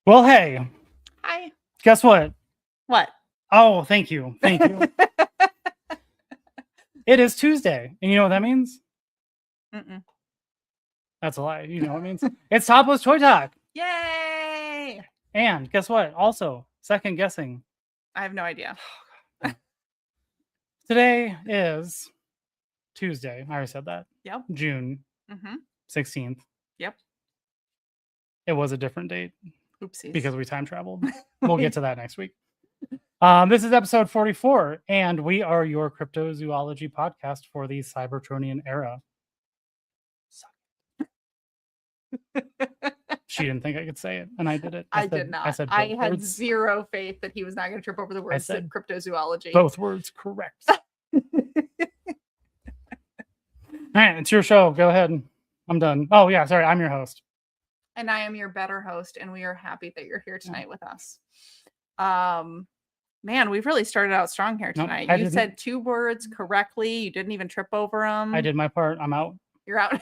Well, hey, Hi. guess what? What? Oh, thank you. Thank you. It is Tuesday. And you know what that means? Mm-mm. That's a lie. You know what it means? It's Topless Toy Talk. Yay! And guess what? Also, second guessing. I have no idea. Today is Tuesday. I already said that. Yep. June Mm-hmm. 16th. Yep. It was a different date Oopsies. because we time traveled. We'll get to that next week. This is episode 44, and we are your cryptozoology podcast for the Cybertronian era. She didn't think I could say it, and I did it. I did not. I said I both had words. zero faith that he was not going to trip over the words said cryptozoology. Both words correct. All right, it's your show. Go ahead. I'm done. Oh, yeah, sorry. I'm your host. And I am your better host, and we are happy that you're here tonight with us. Man, we've really started out strong here tonight. Nope, you said 2 words correctly. You didn't even trip over them. I did my part. I'm out. You're out.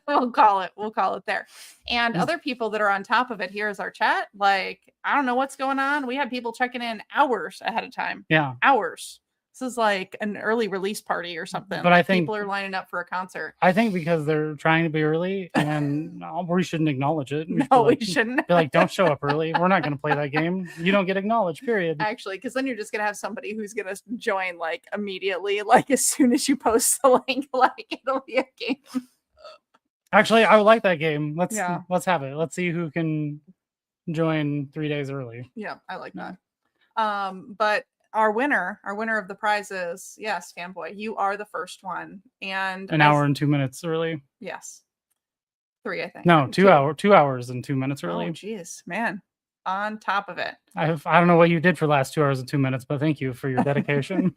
We'll call it there. And other people that are on top of it, here's our chat. Like, I don't know what's going on. We had people checking in hours ahead of time. Yeah. Hours. This is like an early release party or something. But like I think people are lining up for a concert. I think because they're trying to be early, and we shouldn't acknowledge it. We shouldn't. Be like, don't show up early. We're not going to play that game. You don't get acknowledged, period. Actually, because then you're just going to have somebody who's going to join like immediately, like as soon as you post the link, like it'll be a game. Actually, I would like that game. Let's have it. Let's see who can join 3 days early. Yeah, I like that. But our winner of the prizes, yes, Fanboy, you are the first one, and an hour and 2 minutes early. Yes, 3, I think. No, 2 hours and 2 minutes early. Oh, geez, man, on top of it. I don't know what you did for the last 2 hours and 2 minutes, but thank you for your dedication.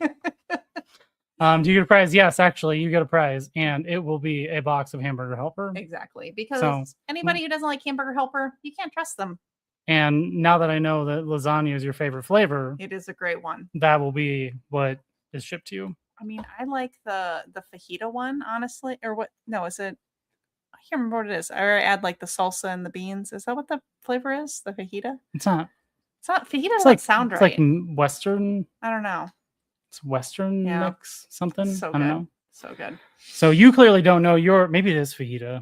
Do you get a prize? Yes, actually, you get a prize, and it will be a box of Hamburger Helper. Exactly, because anybody who doesn't like Hamburger Helper, you can't trust them. And now that I know that lasagna is your favorite flavor, it is a great one. That will be what is shipped to you. I mean, I like the fajita one, honestly. Or what? No, is it? I can't remember what it is. I add like the salsa and the beans. Is that what the flavor is? The fajita? It's not. It's not fajita. Doesn't sound right. It's like Western. I don't know. It's Western mix something. So I don't know. So good. So you clearly don't know maybe it is fajita.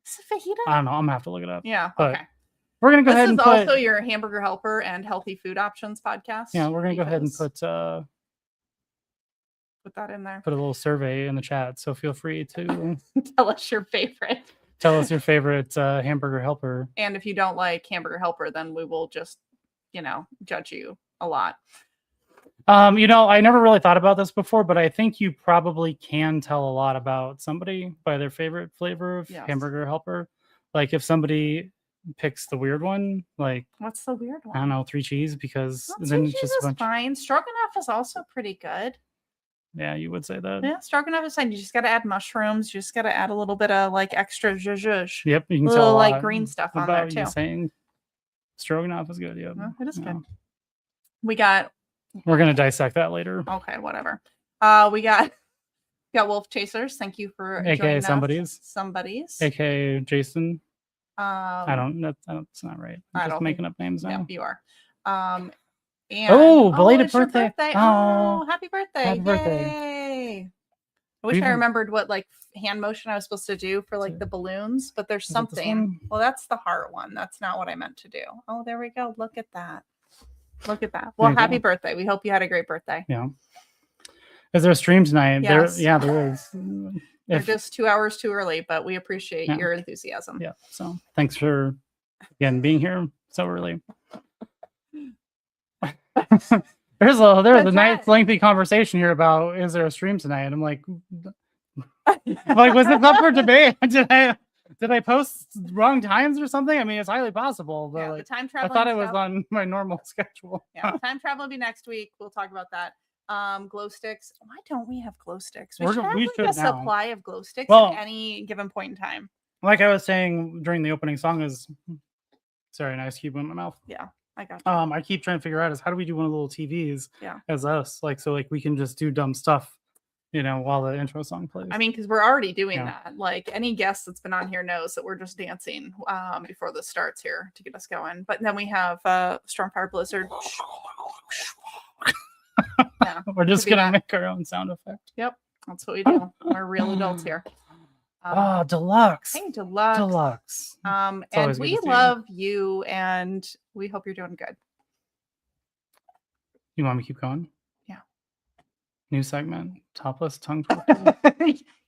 Is it fajita? I don't know. I'm gonna have to look it up. Yeah. But okay. We're gonna go ahead and This is also your Hamburger Helper and Healthy Food Options podcast. Yeah, we're gonna go ahead and put that in there. Put a little survey in the chat, so feel free to tell us your favorite. Tell us your favorite Hamburger Helper. And if you don't like Hamburger Helper, then we will just, judge you a lot. I never really thought about this before, but I think you probably can tell a lot about somebody by their favorite flavor of Hamburger Helper. Like if somebody picks the weird one, like what's the weird one? I don't know, 3 cheese, because then it's just fine. Stroganoff is also pretty good. Yeah, you would say that. Yeah, stroganoff is fine. You just got to add mushrooms. You just got to add a little bit of like extra zhuzh. Yep, you can tell tell a lot like green stuff on there too. Saying stroganoff is good. Yeah, it is good. We're gonna dissect that later. Okay, whatever. We got Wolf Chasers. Thank you for AKA somebody's. AKA Jason. That's not right. I'm just making up names now. Yeah, you are. And belated birthday. Oh, happy birthday. Happy birthday. Yay. I wish I remembered what like hand motion I was supposed to do for like the balloons, but there's something. Well, that's the heart one. That's not what I meant to do. Oh, there we go. Look at that. Well, happy birthday. We hope you had a great birthday. Yeah. Is there a stream tonight? Yes. There is. They're just 2 hours too early, but we appreciate your enthusiasm. Yeah. So thanks for again being here so early. There's a nice lengthy conversation here about is there a stream tonight? And I'm like was this up for debate? Did I post wrong times or something? I mean, it's highly possible, but the time travel. I thought it was on my normal schedule. Yeah, time travel will be next week. We'll talk about that. Glow sticks. Why don't we have glow sticks? We should have a supply of glow sticks at any given point in time. Like I was saying during the opening song sorry, nice cube in my mouth. Yeah, I got you. I keep trying to figure out is how do we do one of the little TVs as us? Like, so like we can just do dumb stuff while the intro song plays. I mean, because we're already doing that. Like any guest that's been on here knows that we're just dancing before this starts here to get us going. But then we have Stormfire Blizzard. Yeah, we're just gonna make our own sound effect. Yep, that's what we do. We're real adults here. Deluxe. Hey, Deluxe. And we love you, and we hope you're doing good. You want me to keep going? Yeah. New segment, topless tongue twister.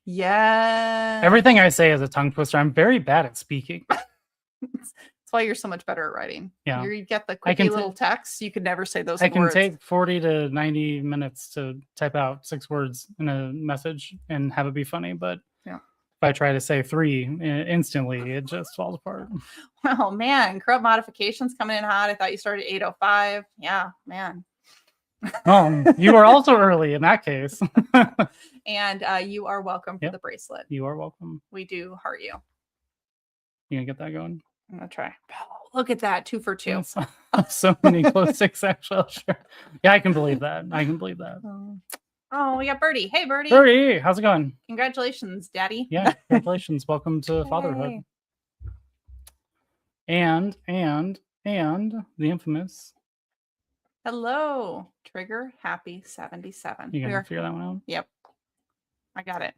Yeah. Everything I say is a tongue twister. I'm very bad at speaking. That's why you're so much better at writing. Yeah. You get the quickie little text. You could never say those words. I can take 40 to 90 minutes to type out 6 words in a message and have it be funny, but if I try to say 3 instantly, it just falls apart. Well, man, Corrupt Modifications coming in hot. I thought you started at 8:05. Yeah, man. Oh, you are also early in that case. And you are welcome for the bracelet. You are welcome. We do heart you. You gonna get that going? I'm gonna try. Oh, look at that, 2 for 2. So many close 6 actually. Sure. Yeah, I can believe that. Oh, we got Birdie. Hey, Birdie. Birdie, how's it going? Congratulations, Daddy. Yeah, congratulations. Welcome to fatherhood. And the infamous. Hello, Trigger Happy 77. You gonna figure that one out? Yep, I got it.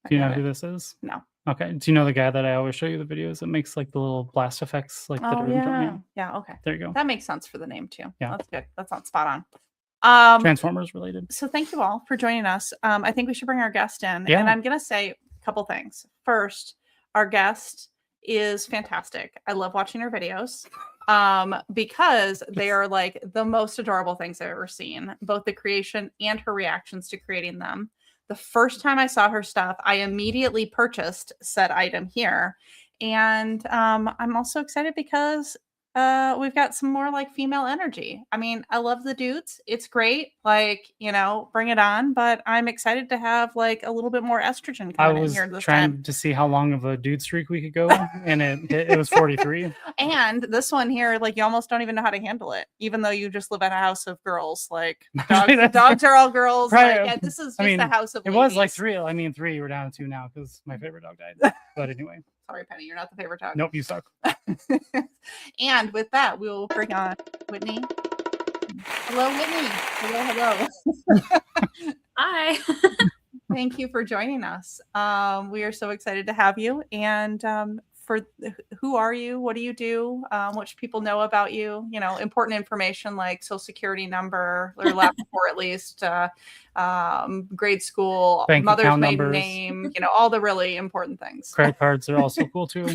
Do you know who this is? No. Okay. Do you know the guy that I always show you the videos that makes like the little blast effects, like yeah. Okay. There you go. That makes sense for the name too. Yeah, that's good. That's not spot on. Transformers related. So thank you all for joining us. I think we should bring our guest in, Yeah. and I'm gonna say a couple things. First, our guest is fantastic. I love watching her videos because they are like the most adorable things I've ever seen, both the creation and her reactions to creating them. The first time I saw her stuff, I immediately purchased said item here. And I'm also excited because we've got some more like female energy. I mean, I love the dudes. It's great. Like, bring it on. But I'm excited to have like a little bit more estrogen coming in here this time. I was trying to see how long of a dude streak we could go. And it was 43. And this one here, like you almost don't even know how to handle it, even though you just live in a house of girls. Like dogs are all girls. Right. Like, this is just a house of ladies. Was like 3. I mean, 3. We're down to 2 now because my favorite dog died. But anyway. Sorry, Penny, you're not the favorite dog. Nope, you suck. And with that, we'll bring on Whitney. Hello, Whitney. Hello. Hi. Thank you for joining us. We are so excited to have you. And for who are you? What do you do? What should people know about you? Important information like social security number or last four at least, grade school, mother's maiden name, all the really important things. Credit cards are also cool too.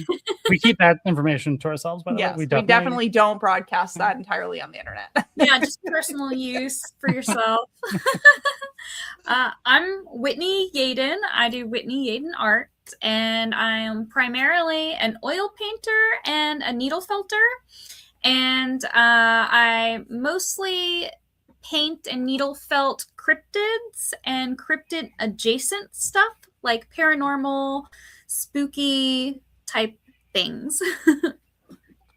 We keep that information to ourselves, by the way. We definitely don't broadcast that entirely on the internet. Yeah, just personal use for yourself. I'm Whitney Yadon. I do WhitneyYadonArt. And I am primarily an oil painter and a needle felter. And I mostly paint and needle felt cryptids and cryptid adjacent stuff like paranormal, spooky type things.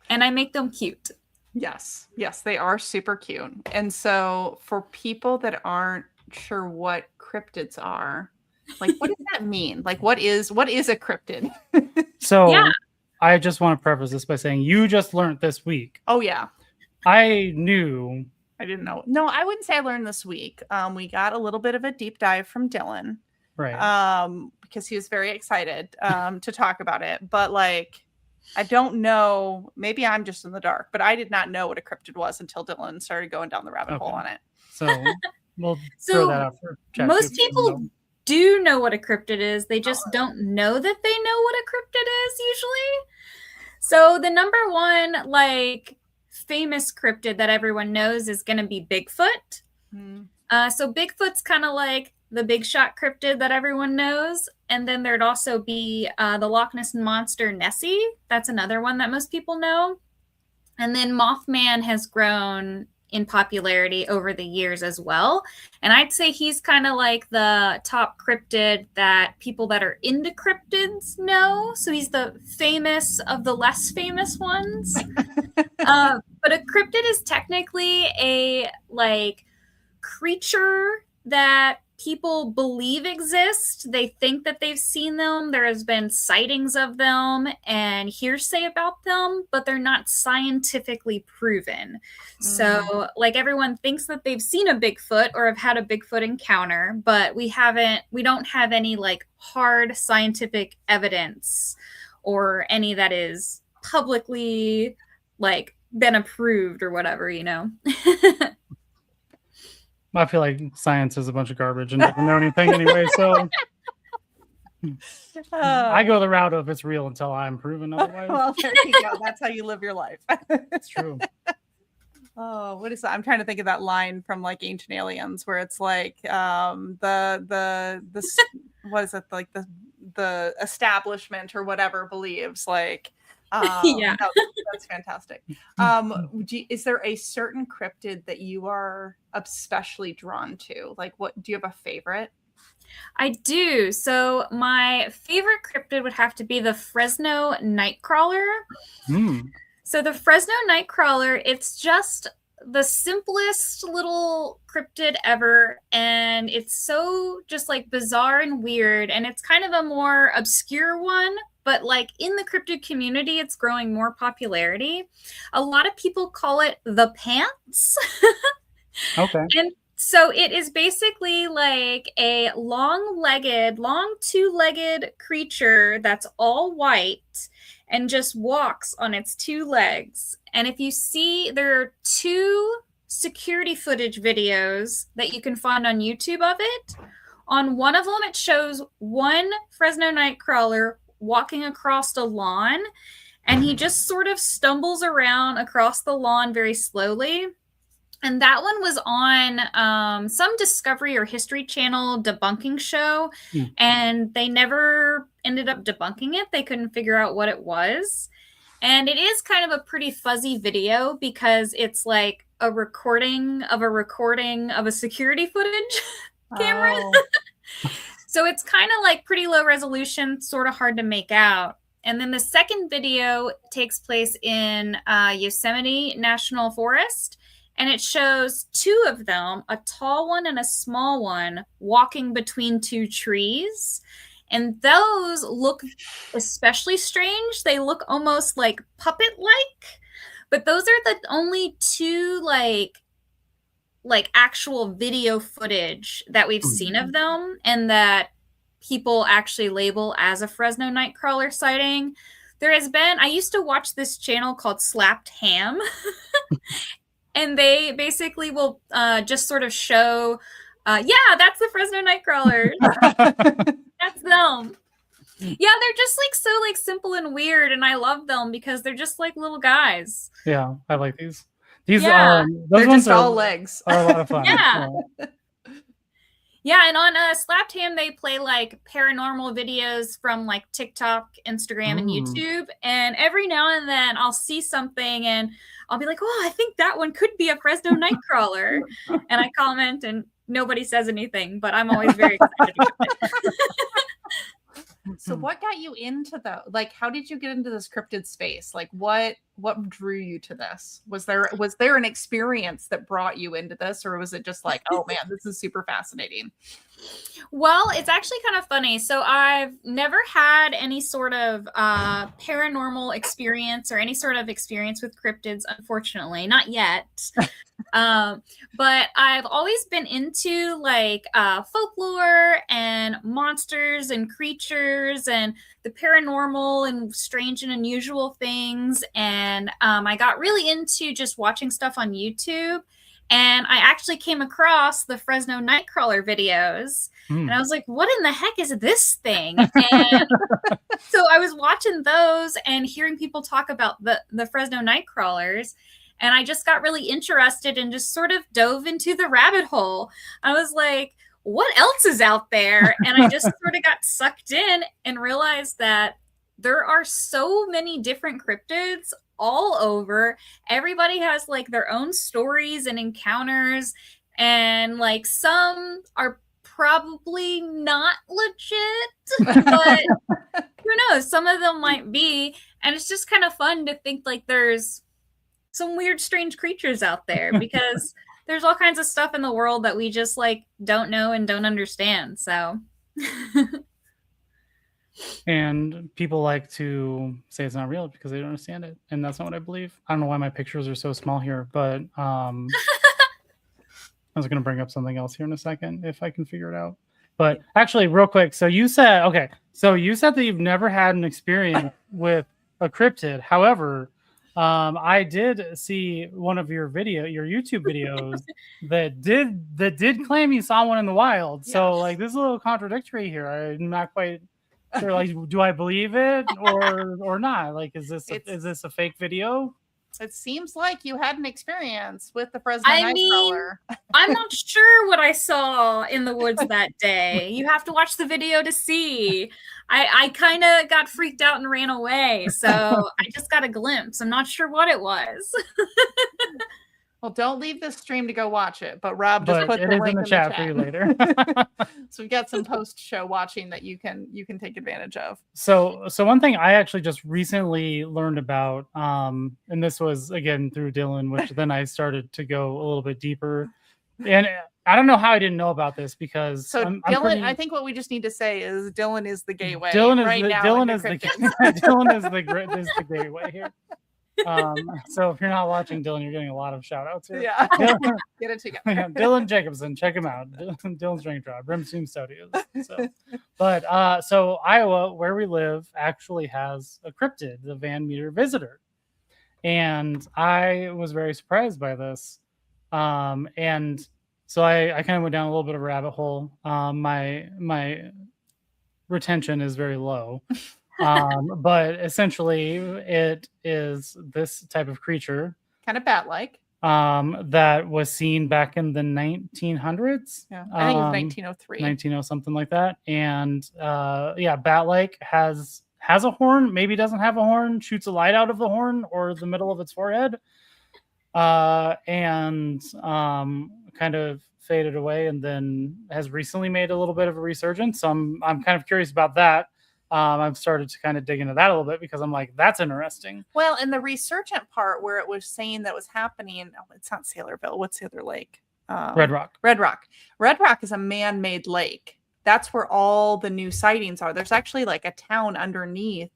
And I make them cute. Yes, they are super cute. And so for people that aren't sure what cryptids are, like, what does that mean? Like, what is a cryptid? So I just want to preface this by saying you just learned this week. Oh, yeah. I knew. I didn't know. No, I wouldn't say I learned this week. We got a little bit of a deep dive from Dylan. Right. Because he was very excited to talk about it. But, like, I don't know. Maybe I'm just in the dark. But I did not know what a cryptid was until Dylan started going down the rabbit hole on it. So we'll throw that out for chat. Most people do know what a cryptid is. They just don't know that they know what a cryptid is usually. So the number one like famous cryptid that everyone knows is going to be Bigfoot. So Bigfoot's kind of like the big shot cryptid that everyone knows. And then there'd also be the Loch Ness Monster Nessie. That's another one that most people know. And then Mothman has grown in popularity over the years as well. And I'd say he's kind of like the top cryptid that people that are into cryptids know. So he's the famous of the less famous ones. But a cryptid is technically a like creature that people believe exist. They think that they've seen them. There has been sightings of them and hearsay about them, but they're not scientifically proven. So like everyone thinks that they've seen a Bigfoot or have had a Bigfoot encounter, but we don't have any like hard scientific evidence or any that is publicly like been approved or whatever, you know. I feel like science is a bunch of garbage and doesn't know anything anyway, so I go the route of it's real until I'm proven otherwise. Well, there you go. That's how you live your life. It's true. Oh, what is that? I'm trying to think of that line from like Ancient Aliens where it's like the what is it, like the establishment or whatever believes like Yeah. no, that's fantastic. Is there a certain cryptid that you are especially drawn to? Like, what do you have a favorite? I do. So my favorite cryptid would have to be the Fresno Nightcrawler. So the Fresno Nightcrawler, it's just the simplest little cryptid ever, and it's so just like bizarre and weird, and it's kind of a more obscure one, but like in the cryptid community, it's growing more popularity. A lot of people call it the pants. Okay. And so it is basically like a long two-legged creature that's all white and just walks on its two legs. And if you see, there are 2 security footage videos that you can find on YouTube of it. On one of them, it shows one Fresno Nightcrawler walking across a lawn, and he just sort of stumbles around across the lawn very slowly. And that one was on some Discovery or History Channel debunking show, and they never ended up debunking it. They couldn't figure out what it was. And it is kind of a pretty fuzzy video because it's like a recording of a security footage camera. So it's kind of like pretty low resolution, sort of hard to make out. And then the second video takes place in Yosemite National Forest. And it shows 2 of them, a tall one and a small one, walking between 2 trees. And those look especially strange. They look almost like puppet-like. But those are the only 2 like actual video footage that we've seen of them and that people actually label as a Fresno Nightcrawler sighting. There has been, I used to watch this channel called Slapped Ham. And they basically will just sort of show, yeah, that's the Fresno Nightcrawlers. That's them. Yeah, they're just like so like simple and weird, and I love them because they're just like little guys. Yeah, I like these. These they're ones just all legs. are a lot of fun. Yeah. Yeah, and on Slapped Ham, they play like paranormal videos from like TikTok, Instagram, and YouTube. And every now and then I'll see something and I'll be like, oh, I think that one could be a Fresno Nightcrawler. And I comment and nobody says anything, but I'm always very excited about it. So what got you into like, how did you get into this cryptid space? Like what drew you to this? Was there an experience that brought you into this, or was it just like, oh man, this is super fascinating? Well, it's actually kind of funny. So I've never had any sort of paranormal experience or any sort of experience with cryptids, unfortunately, not yet. But I've always been into like folklore and monsters and creatures and the paranormal and strange and unusual things. And I got really into just watching stuff on YouTube. And I actually came across the Fresno Nightcrawler videos. And I was like, what in the heck is this thing? And so I was watching those and hearing people talk about the Fresno Nightcrawlers. And I just got really interested and just sort of dove into the rabbit hole. I was like, what else is out there? And I just sort of got sucked in and realized that there are so many different cryptids all over. Everybody has like their own stories and encounters, and like some are probably not legit, but who knows, some of them might be. And it's just kind of fun to think like there's some weird strange creatures out there, because there's all kinds of stuff in the world that we just like don't know and don't understand. So And people like to say it's not real because they don't understand it. And that's not what I believe. I don't know why my pictures are so small here, but I was going to bring up something else here in a second if I can figure it out. But actually, real quick. So you said that you've never had an experience with a cryptid. However, I did see one of your YouTube videos that did claim you saw one in the wild. Yes. So like this is a little contradictory here. I'm not quite sure. Like, do I believe it or not? Like, is this a fake video? It seems like you had an experience with the Fresno Nightcrawler. I'm not sure what I saw in the woods that day. You have to watch the video to see. I kind of got freaked out and ran away. So I just got a glimpse. I'm not sure what it was. Well, don't leave this stream to go watch it. But Rob just put the link in the chat for you later. So we've got some post-show watching that you can take advantage of. So one thing I actually just recently learned about, and this was again through Dylan, which then I started to go a little bit deeper. And I don't know how I didn't know about this because Dylan, I think what we just need to say is Dylan is the gateway. Dylan is the gateway here. So if you're not watching Dylan, you're getting a lot of shout outs here. Yeah. Get it together. Yeah, Dylan Jacobson, check him out. Dylan's Drink Draw, Brimstone Studios. So Iowa, where we live, actually has a cryptid, the Van Meter Visitor. And I was very surprised by this. And so I kind of went down a little bit of a rabbit hole. My retention is very low. But essentially it is this type of creature, kind of bat-like, that was seen back in the 1900s. Yeah, I think it was 1903, 1900 something like that. And bat-like, has a horn, maybe doesn't have a horn, shoots a light out of the horn or the middle of its forehead, and kind of faded away, and then has recently made a little bit of a resurgence. So I'm kind of curious about that. I've started to kind of dig into that a little bit because I'm like, that's interesting. Well, and the resurgent part where it was saying that was happening, it's not Sailorville. What's the other lake? Red Rock. Red Rock is a man-made lake. That's where all the new sightings are. There's actually like a town underneath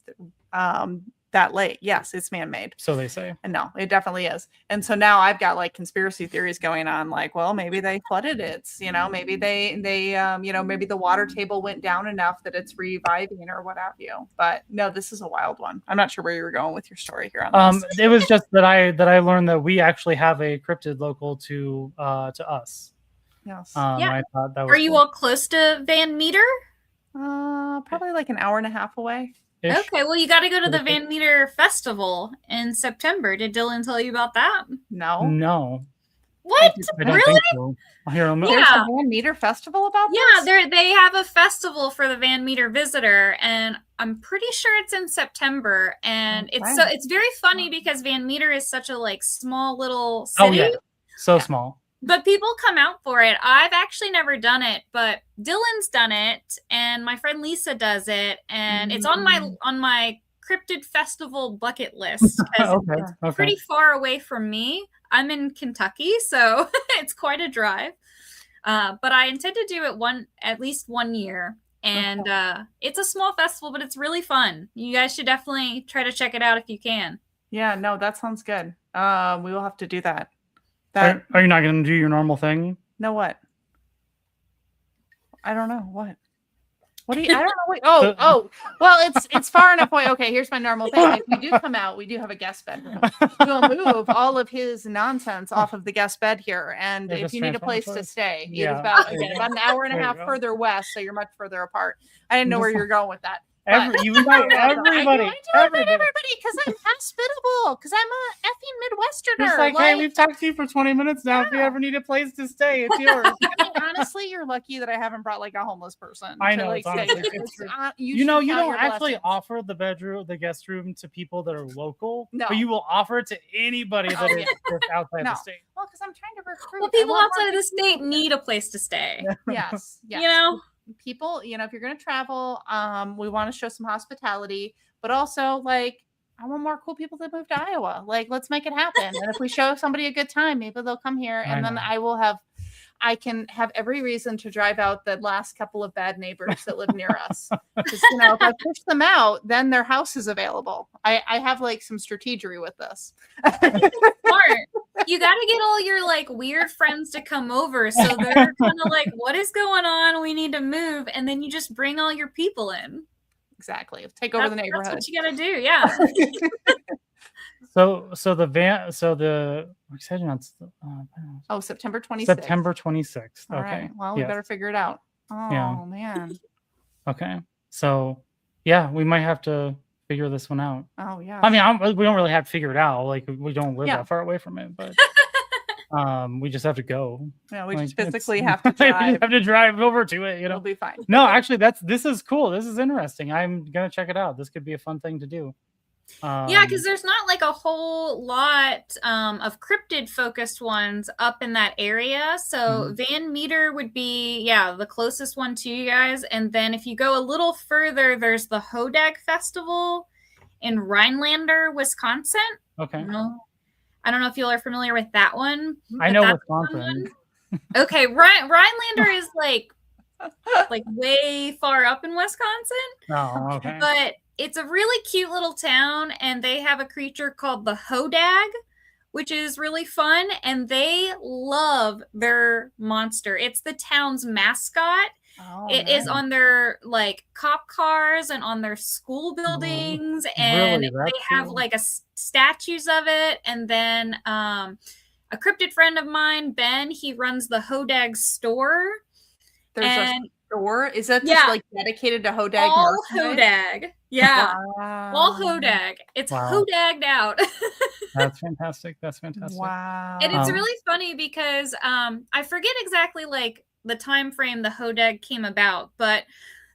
that lake. Yes, it's man-made. So they say. And no, it definitely is. And so now I've got like conspiracy theories going on. Like, well, maybe they flooded it. Maybe they maybe the water table went down enough that it's reviving or what have you. But no, this is a wild one. I'm not sure where you were going with your story here on this. It was just that I learned that we actually have a cryptid local to us. Yes. I thought that was Are you all close to Van Meter? Probably like an hour and a half away. Ish. Okay, well, you got to go to the Van Meter Festival in September. Did Dylan tell you about that? No. What? I don't really? think so. There's a Van Meter Festival about this? Yeah, they have a festival for the Van Meter Visitor, and I'm pretty sure it's in September. And it's very funny because Van Meter is such a like small little city. Oh yeah, small. But people come out for it. I've actually never done it, but Dylan's done it, and my friend Lisa does it, and it's on my Cryptid Festival bucket list. Okay. It's pretty far away from me. I'm in Kentucky, so it's quite a drive. But I intend to do it at least 1 year, and it's a small festival, but it's really fun. You guys should definitely try to check it out if you can. Yeah, no, that sounds good. We will have to do that. Are you not going to do your normal thing? No, what? I don't know. What? What do you? I don't know. Oh. Well, it's far enough away. Okay, here's my normal thing. If we do come out, we do have a guest bedroom. We'll move all of his nonsense off of the guest bed here, and if you need a place to stay, it's about an hour and a half further west, so you're much further apart. I didn't know where you were going with that. You invite everybody. Because I'm hospitable. Because I'm a effing Midwesterner. It's like, hey, we've talked to you for 20 minutes now. Yeah. If you ever need a place to stay, it's yours. I mean, honestly, you're lucky that I haven't brought like a homeless person. I know. Like, you don't actually offer the guest room to people that are local. No. But you will offer it to anybody that is outside the state. Well, because I'm trying to recruit. Well, people outside of the state need a place to stay. Yes. People, if you're going to travel, we want to show some hospitality, but also like I want more cool people to move to Iowa. Like, let's make it happen. And if we show somebody a good time, maybe they'll come here. And then I can have every reason to drive out the last couple of bad neighbors that live near us. Because, if I push them out, then their house is available. I have like some strategery with this. Smart. You got to get all your like weird friends to come over. So they're kind of like, what is going on? We need to move. And then you just bring all your people in. Exactly. Take over the neighborhood. That's what you got to do. Yeah. So the van. So we're excited on. September 26th. September 26th. All okay. right. Well, we better figure it out. Oh man. Okay. So yeah, we might have to figure this one out. Oh yeah. I mean, we don't really have to figure it out. Like we don't live that far away from it, but we just have to go. Yeah, we just physically have to drive. We have to drive over to it. It'll be fine. No, actually, this is cool. This is interesting. I'm gonna check it out. This could be a fun thing to do. Yeah, because there's not like a whole lot of cryptid focused ones up in that area. So Van Meter would be the closest one to you guys. And then if you go a little further, there's the Hodag Festival in Rhinelander, Wisconsin. Okay. I don't know if you are familiar with that one. I know Wisconsin. Okay, Rhinelander is like way far up in Wisconsin. Oh, okay. But it's a really cute little town, and they have a creature called the Hodag, which is really fun, and they love their monster. It's the town's mascot. It is on their like cop cars and on their school buildings, and they have like statues of it. And then a cryptid friend of mine, Ben, he runs the Hodag store. There's a store? Is that just like dedicated to Hodag? All Hodag. Yeah. Wow. All Hodag. It's Hodagged out. That's fantastic. Wow. And it's really funny because I forget exactly like the time frame the Hodag came about, but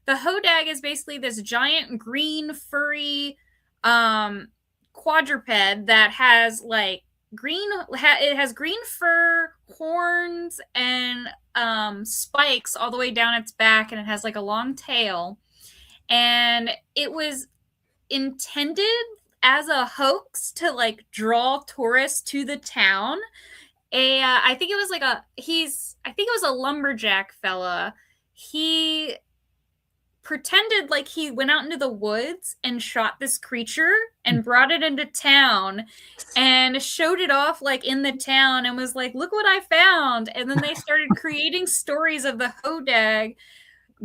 the Hodag is basically this giant green furry quadruped that has like it has green fur, horns, and spikes all the way down its back, and it has like a long tail. And it was intended as a hoax to like draw tourists to the town. I think it was a lumberjack fella. He pretended like he went out into the woods and shot this creature and brought it into town and showed it off like in the town and was like, look what I found. And then they started creating stories of the Hodag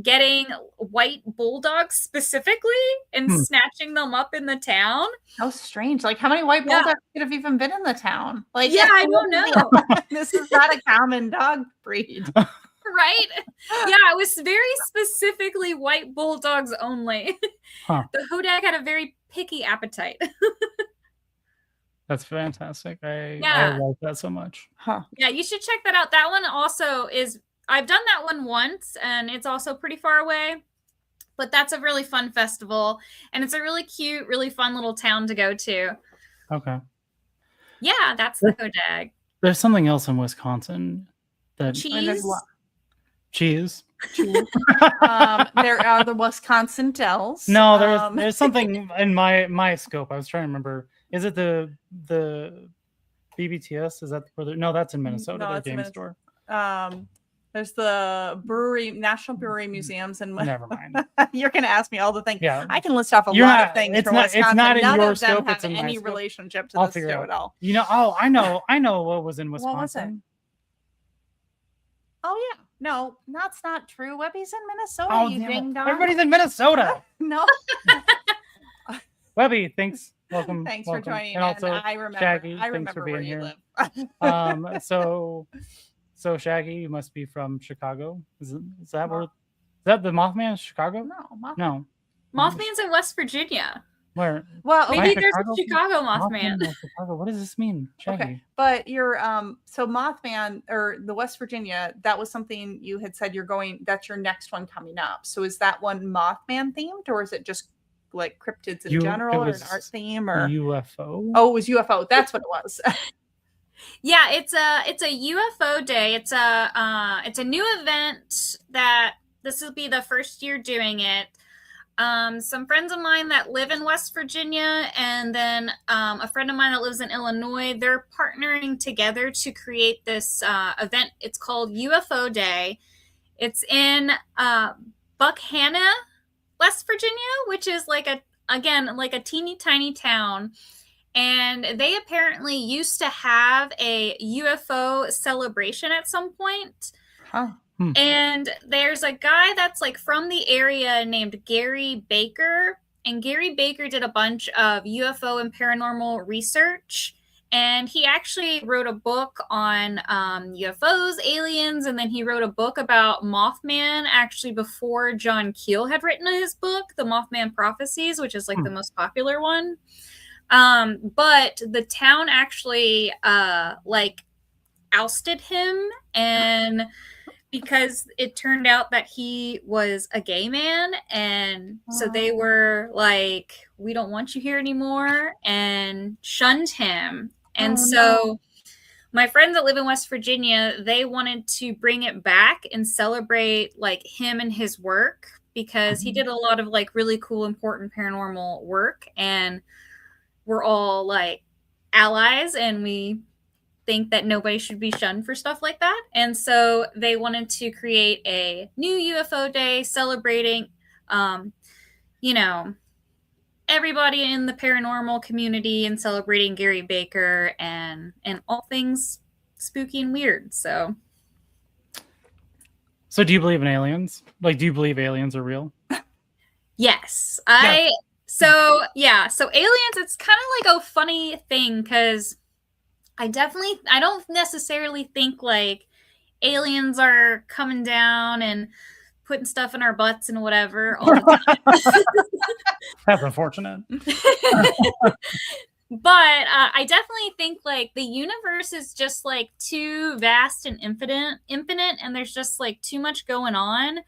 getting white bulldogs specifically and snatching them up in the town. How strange. Like, how many white bulldogs could have even been in the town? Like, I don't know. This is not a common dog breed. Right? Yeah, it was very specifically white bulldogs only. The Hodag had a very picky appetite. That's fantastic. I like that so much. Yeah, you should check that out. That one also is, I've done that one once, and it's also pretty far away. But that's a really fun festival, and it's a really cute, really fun little town to go to. Okay. Yeah, that's the Hodag. There's something else in Wisconsin that cheese. There are the Wisconsin Dells. No, there's something in my scope. I was trying to remember. Is it the BBTS? Is that where? No, that's in Minnesota. No, their game store. There's the National Brewery Museums, and never mind. You're going to ask me all the things. Yeah, I can list off a lot of things. It's not in your scope. It's in any relationship to this show at all. I know what was in Wisconsin. What was it? Oh yeah, no, that's not true. Webby's in Minnesota. You ding dong. Everybody's in Minnesota. No. Webby, thanks. Welcome. Thanks for joining. And also, I remember. Shaggy, I remember thanks for being here. Live. So Shaggy, you must be from Chicago. Is that the Mothman in Chicago? No. Mothman's in West Virginia. Where? Well, maybe there's a Chicago Mothman. Chicago. What does this mean, Shaggy? Okay, but you're so Mothman or the West Virginia, that was something you had said you're going. That's your next one coming up. So is that one Mothman themed, or is it just like cryptids in general, or an art theme, or UFO? Oh, it was UFO. That's what it was. Yeah, it's a UFO day. It's a new event that this will be the first year doing it. some friends of mine that live in West Virginia, and then a friend of mine that lives in Illinois. They're partnering together to create this event. It's called UFO Day. It's in Buckhanna, West Virginia, which is like a teeny tiny town. And they apparently used to have a UFO celebration at some point. Huh. And there's a guy that's like from the area named Gary Baker. And Gary Baker did a bunch of UFO and paranormal research. And he actually wrote a book on UFOs, aliens, and then he wrote a book about Mothman actually before John Keel had written his book, The Mothman Prophecies, which is like the most popular one. But the town actually like ousted him, and because it turned out that he was a gay man, and so they were like, we don't want you here anymore, and shunned him. And my friends that live in West Virginia, they wanted to bring it back and celebrate like him and his work, because he did a lot of like really cool, important paranormal work, and we're all like allies, and we think that nobody should be shunned for stuff like that. And so they wanted to create a new UFO day celebrating, everybody in the paranormal community, and celebrating Gary Baker and all things spooky and weird. So do you believe in aliens? Like, do you believe aliens are real? Yes. So aliens, it's kind of like a funny thing, because I don't necessarily think like aliens are coming down and putting stuff in our butts and whatever all the time. That's unfortunate. But I definitely think like the universe is just like too vast and infinite, and there's just like too much going on.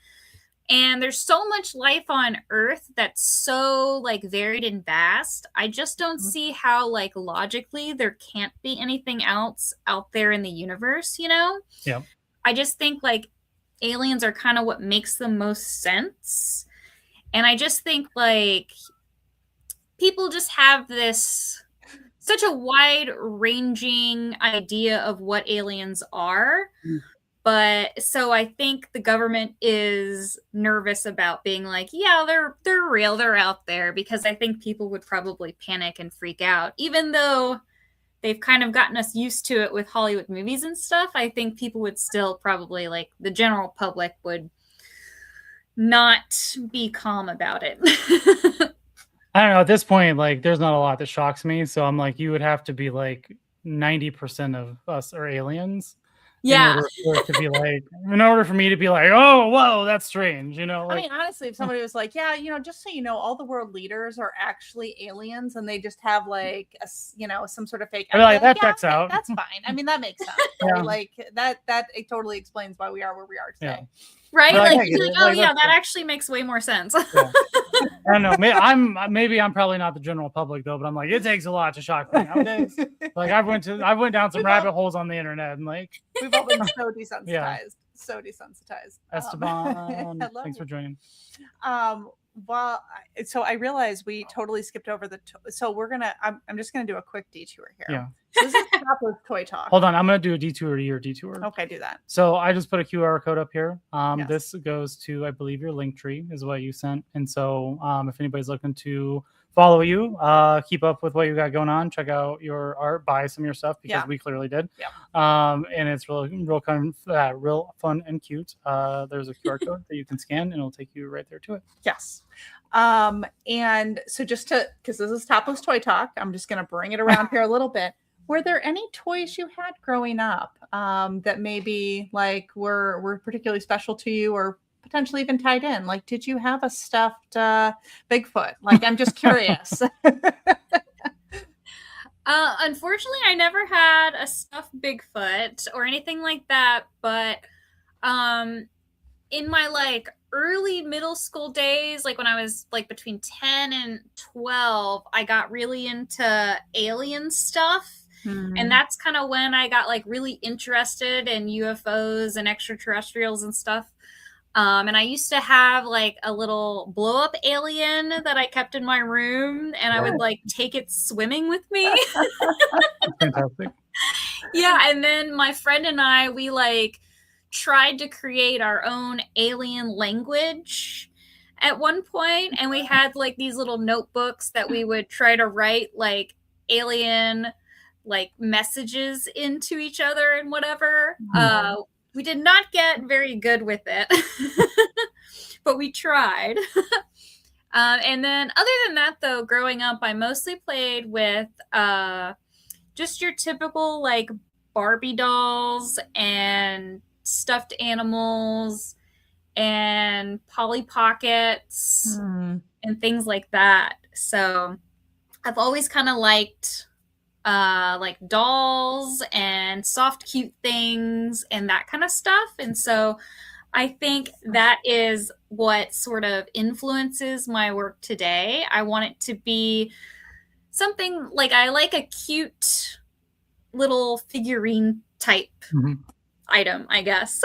And there's so much life on Earth that's so like varied and vast. I just don't see how like logically there can't be anything else out there in the universe, Yeah. I just think like aliens are kind of what makes the most sense. And I just think like people just have such a wide ranging idea of what aliens are. But so I think the government is nervous about being like, yeah, they're real, they're out there, because I think people would probably panic and freak out. Even though they've kind of gotten us used to it with Hollywood movies and stuff, I think people would still probably, like the general public, would not be calm about it. I don't know. At this point, like, there's not a lot that shocks me. So I'm like, you would have to be like 90% of us are aliens. Yeah. In order for me to be like, oh, whoa, that's strange, Like, I mean, honestly, if somebody was like, yeah, just so you know, all the world leaders are actually aliens, and they just have like some sort of fake. I'd be like, that checks out. That's fine. I mean, that makes sense. Right? Like that it totally explains why we are where we are today. Yeah. Right? That actually makes way more sense. Yeah. I don't know. Maybe I'm probably not the general public though, but I'm like, it takes a lot to shock me nowadays. Like I went down some rabbit holes on the internet, and like we've all been so desensitized. Yeah. So desensitized. Esteban, thanks for joining. Well, so I realized we totally skipped over so we're gonna. I'm just gonna do a quick detour here. Yeah. So this is Topless Toy Talk. Hold on, I'm gonna do a detour to your detour. Okay, do that. So I just put a QR code up here. Yes. This goes to, I believe, your link tree is what you sent. And so if anybody's looking to follow you, keep up with what you got going on, check out your art, buy some of your stuff, because we clearly did. Yeah. And it's real fun and cute. There's a QR code that you can scan, and it'll take you right there to it. Yes. And so because this is Topless Toy Talk, I'm just gonna bring it around here a little bit. Were there any toys you had growing up that maybe like were particularly special to you, or potentially even tied in? Like, did you have a stuffed Bigfoot? Like, I'm just curious. Unfortunately, I never had a stuffed Bigfoot or anything like that. But in my like early middle school days, like when I was like between 10 and 12, I got really into alien stuff. And that's kind of when I got like really interested in UFOs and extraterrestrials and stuff. And I used to have like a little blow up alien that I kept in my room, and I would like take it swimming with me. Fantastic. Yeah, and then my friend and I, we like tried to create our own alien language at one point, and we had like these little notebooks that we would try to write like alien like messages into each other and whatever. We did not get very good with it, but we tried. And then other than that, though, growing up, I mostly played with just your typical like Barbie dolls and stuffed animals and Polly Pockets and things like that. So I've always kind of liked like dolls and soft, cute things and that kind of stuff. And so I think that is what sort of influences my work today. I want it to be something like I like a cute little figurine type item, I guess.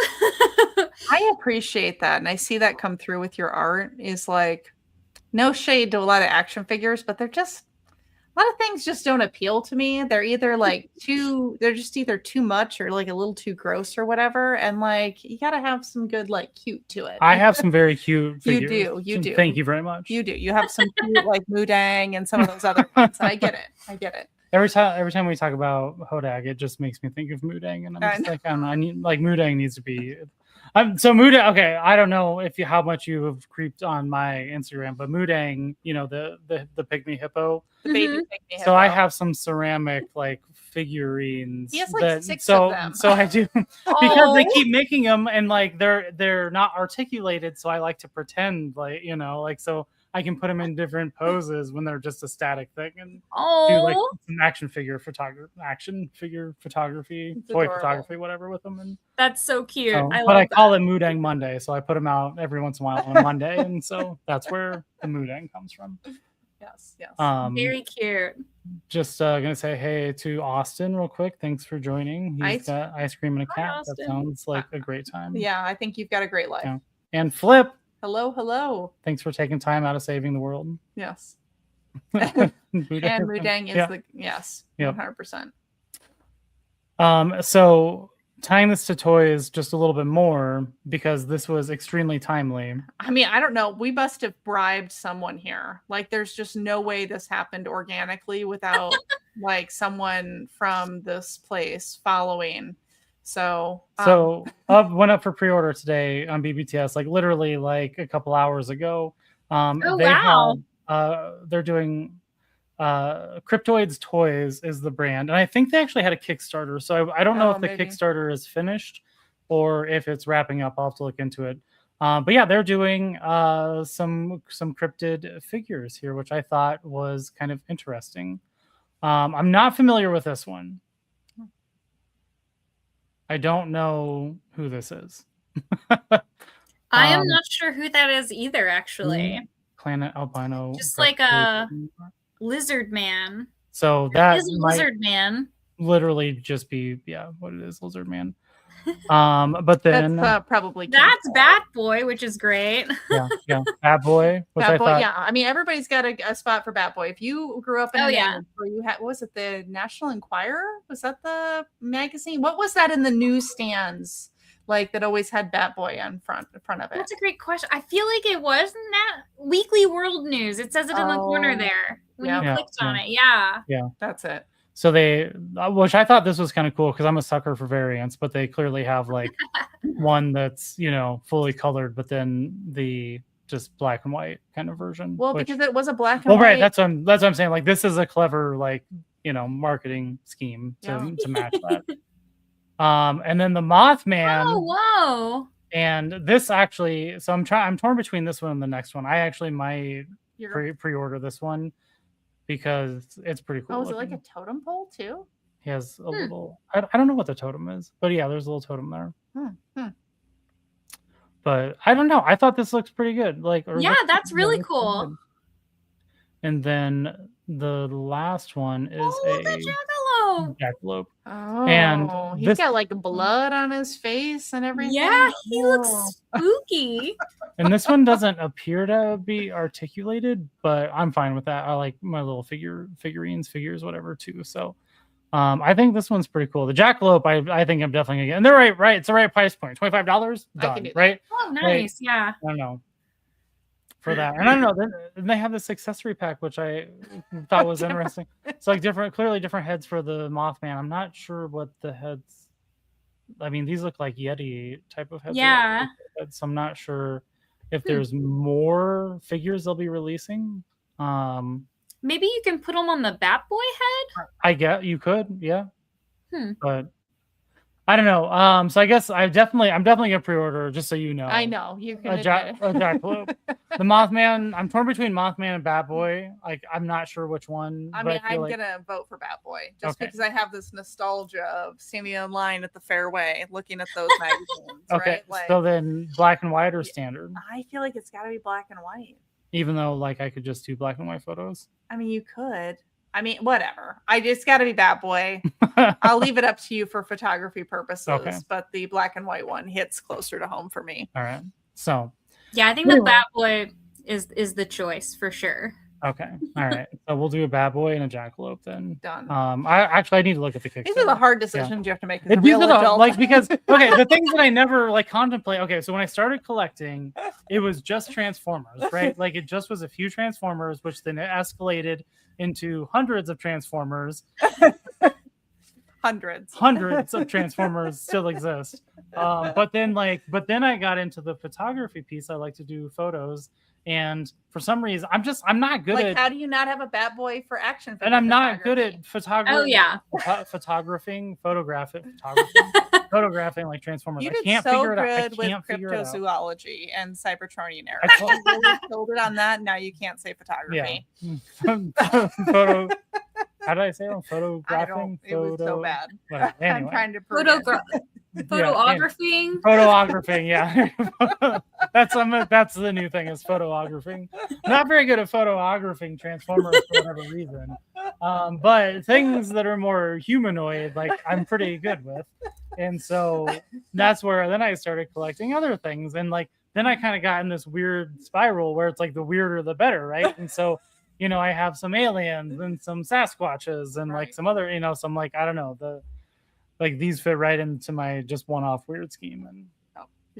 I appreciate that. And I see that come through with your art is like no shade to a lot of action figures, but they're just a lot of things just don't appeal to me. They're either like they're just either too much or like a little too gross or whatever. And like, you got to have some good, like cute to it. I have some very cute figures. You do. Thank you very much. You do. You have some cute like Mudang and some of those other ones. I get it. Every time we talk about Hodag, it just makes me think of Mudang, and I'm just like, I don't know, I need like Mudang needs to be. So Mudang, okay, I don't know how much you have creeped on my Instagram, but Mudang, you know, the pygmy hippo, the baby pygmy hippo. So I have some ceramic like figurines. He has like 6 of them. So I do because they keep making them, and like they're not articulated, so I like to pretend like, you know, like so I can put them in different poses when they're just a static thing, and do like some action figure photography, toy photography, whatever with them. And that's so cute. I call it Mudang Monday, so I put them out every once in a while on a Monday, and so that's where the Mudang comes from. Yes. Very cute. Just gonna say hey to Austin real quick. Thanks for joining. He's got ice cream and a cat. Austin. That sounds like a great time. Yeah, I think you've got a great life. Yeah. And Flip. Hello. Thanks for taking time out of saving the world. Yes. Mudang. And Mudang is yes, 100%. So tying this to toys just a little bit more, because this was extremely timely. I mean, I don't know. We must have bribed someone here. Like, there's just no way this happened organically without like someone from this place following. So went up for pre-order today on BBTS, like literally like a couple hours ago. They're doing Cryptoids Toys is the brand, and I think they actually had a Kickstarter. So I don't know if the Kickstarter is finished or if it's wrapping up. I'll have to look into it. But yeah, they're doing some cryptid figures here, which I thought was kind of interesting. I'm not familiar with this one. I don't know who this is. I am not sure who that is either, actually. Planet Albino. Just like a lizard man. So that is Lizard Man. Literally just be what it is, Lizard Man. But then that's probably that's Bat Boy, which is great. yeah, Bat Boy. Yeah. I mean, everybody's got a spot for Bat Boy. If you grew up in where you had, what was it, the National Enquirer? Was that the magazine? What was that in the newsstands? Like that always had Bat Boy on front of it. That's a great question. I feel like it wasn't that Weekly World News. It says it in the corner there when you clicked on it. Yeah, that's it. So they, which I thought this was kind of cool because I'm a sucker for variants, but they clearly have like one that's, you know, fully colored, but then the just black and white kind of version. Well, because it was a black and white. Right. That's what I'm saying. Like, this is a clever, like, you know, marketing scheme to match that. And then the Mothman. Oh, whoa. And this actually, so I'm torn between this one and the next one. I actually might pre-order this one, because it's pretty cool. Oh, is it like a totem pole too? He has a little, I don't know what the totem is, but yeah, there's a little totem there. But I don't know. I thought this looks pretty good. Like, that's really cool. And then the last one is the jackalope. Jackalope. Oh, And he's got like blood on his face and everything. Yeah, he Oh. looks spooky. And this one doesn't appear to be articulated, but I'm fine with that. I like my little figures, whatever too. So I think this one's pretty cool. The jackalope, I think I'm definitely gonna get. And they're right. It's the right price point. $25. I can Done. do that. Right? Oh, nice. Yeah. I don't know. For that. And I don't know. Then they have this accessory pack, which I thought was interesting. It's like clearly different heads for the Mothman. I'm not sure what the heads. I mean, these look like Yeti type of heads. Yeah. So I'm not sure if there's more figures they'll be releasing. Maybe you can put them on the Bat Boy head. I get you could, yeah. Hmm. But I don't know. So I guess I'm definitely gonna pre-order, just so you know. I know you're gonna a jackalope. The Mothman. I'm torn between Mothman and Bat Boy. Like I'm not sure which one. I but mean, I'm like... gonna vote for Bat Boy just Okay. because I have this nostalgia of standing in line at the Fairway looking at those magazines. Okay, Right? Like, so then black and white or standard? I feel like it's got to be black and white. Even though like I could just do black and white photos. I mean, you could. I mean, whatever. I just got to be Bat Boy. I'll leave it up to you for photography purposes, Okay. but the black and white one hits closer to home for me. All right. So Yeah, I think the Bat Boy is the choice for sure. okay. All right. So we'll do a Bat Boy and a jackalope then. Done. I need to look at the Kickstarter. These are the hard decisions you have to make as a These real are the, adult. like because okay, the things that I never like contemplate. Okay, so when I started collecting, it was just Transformers, right? Like it just was a few Transformers, which then escalated into hundreds of Transformers. Hundreds of Transformers still exist. But then I got into the photography piece. I like to do photos. And for some reason, I'm not good like, at. how do you not have a Bat Boy for action? And I'm not good at photography. Oh yeah, photographing like Transformers. You I did can't so figure it out. I good with can't figure it out. cryptozoology and Cybertronian era. I told- You really killed it on that. Now you can't say photography. Yeah. Photo. How did I say it? I Photographing. don't. It was so bad. Whatever. I'm Anyway. trying to prove it. photographing. Photographing, yeah. That's the new thing is photographing. Not very good at photographing Transformers for whatever reason. But things that are more humanoid, like I'm pretty good with. And so that's where then I started collecting other things. And like then I kind of got in this weird spiral where it's like the weirder the better, right? And so I have some aliens and some Sasquatches and like some other, some like I don't know, these fit right into my just one-off weird scheme. And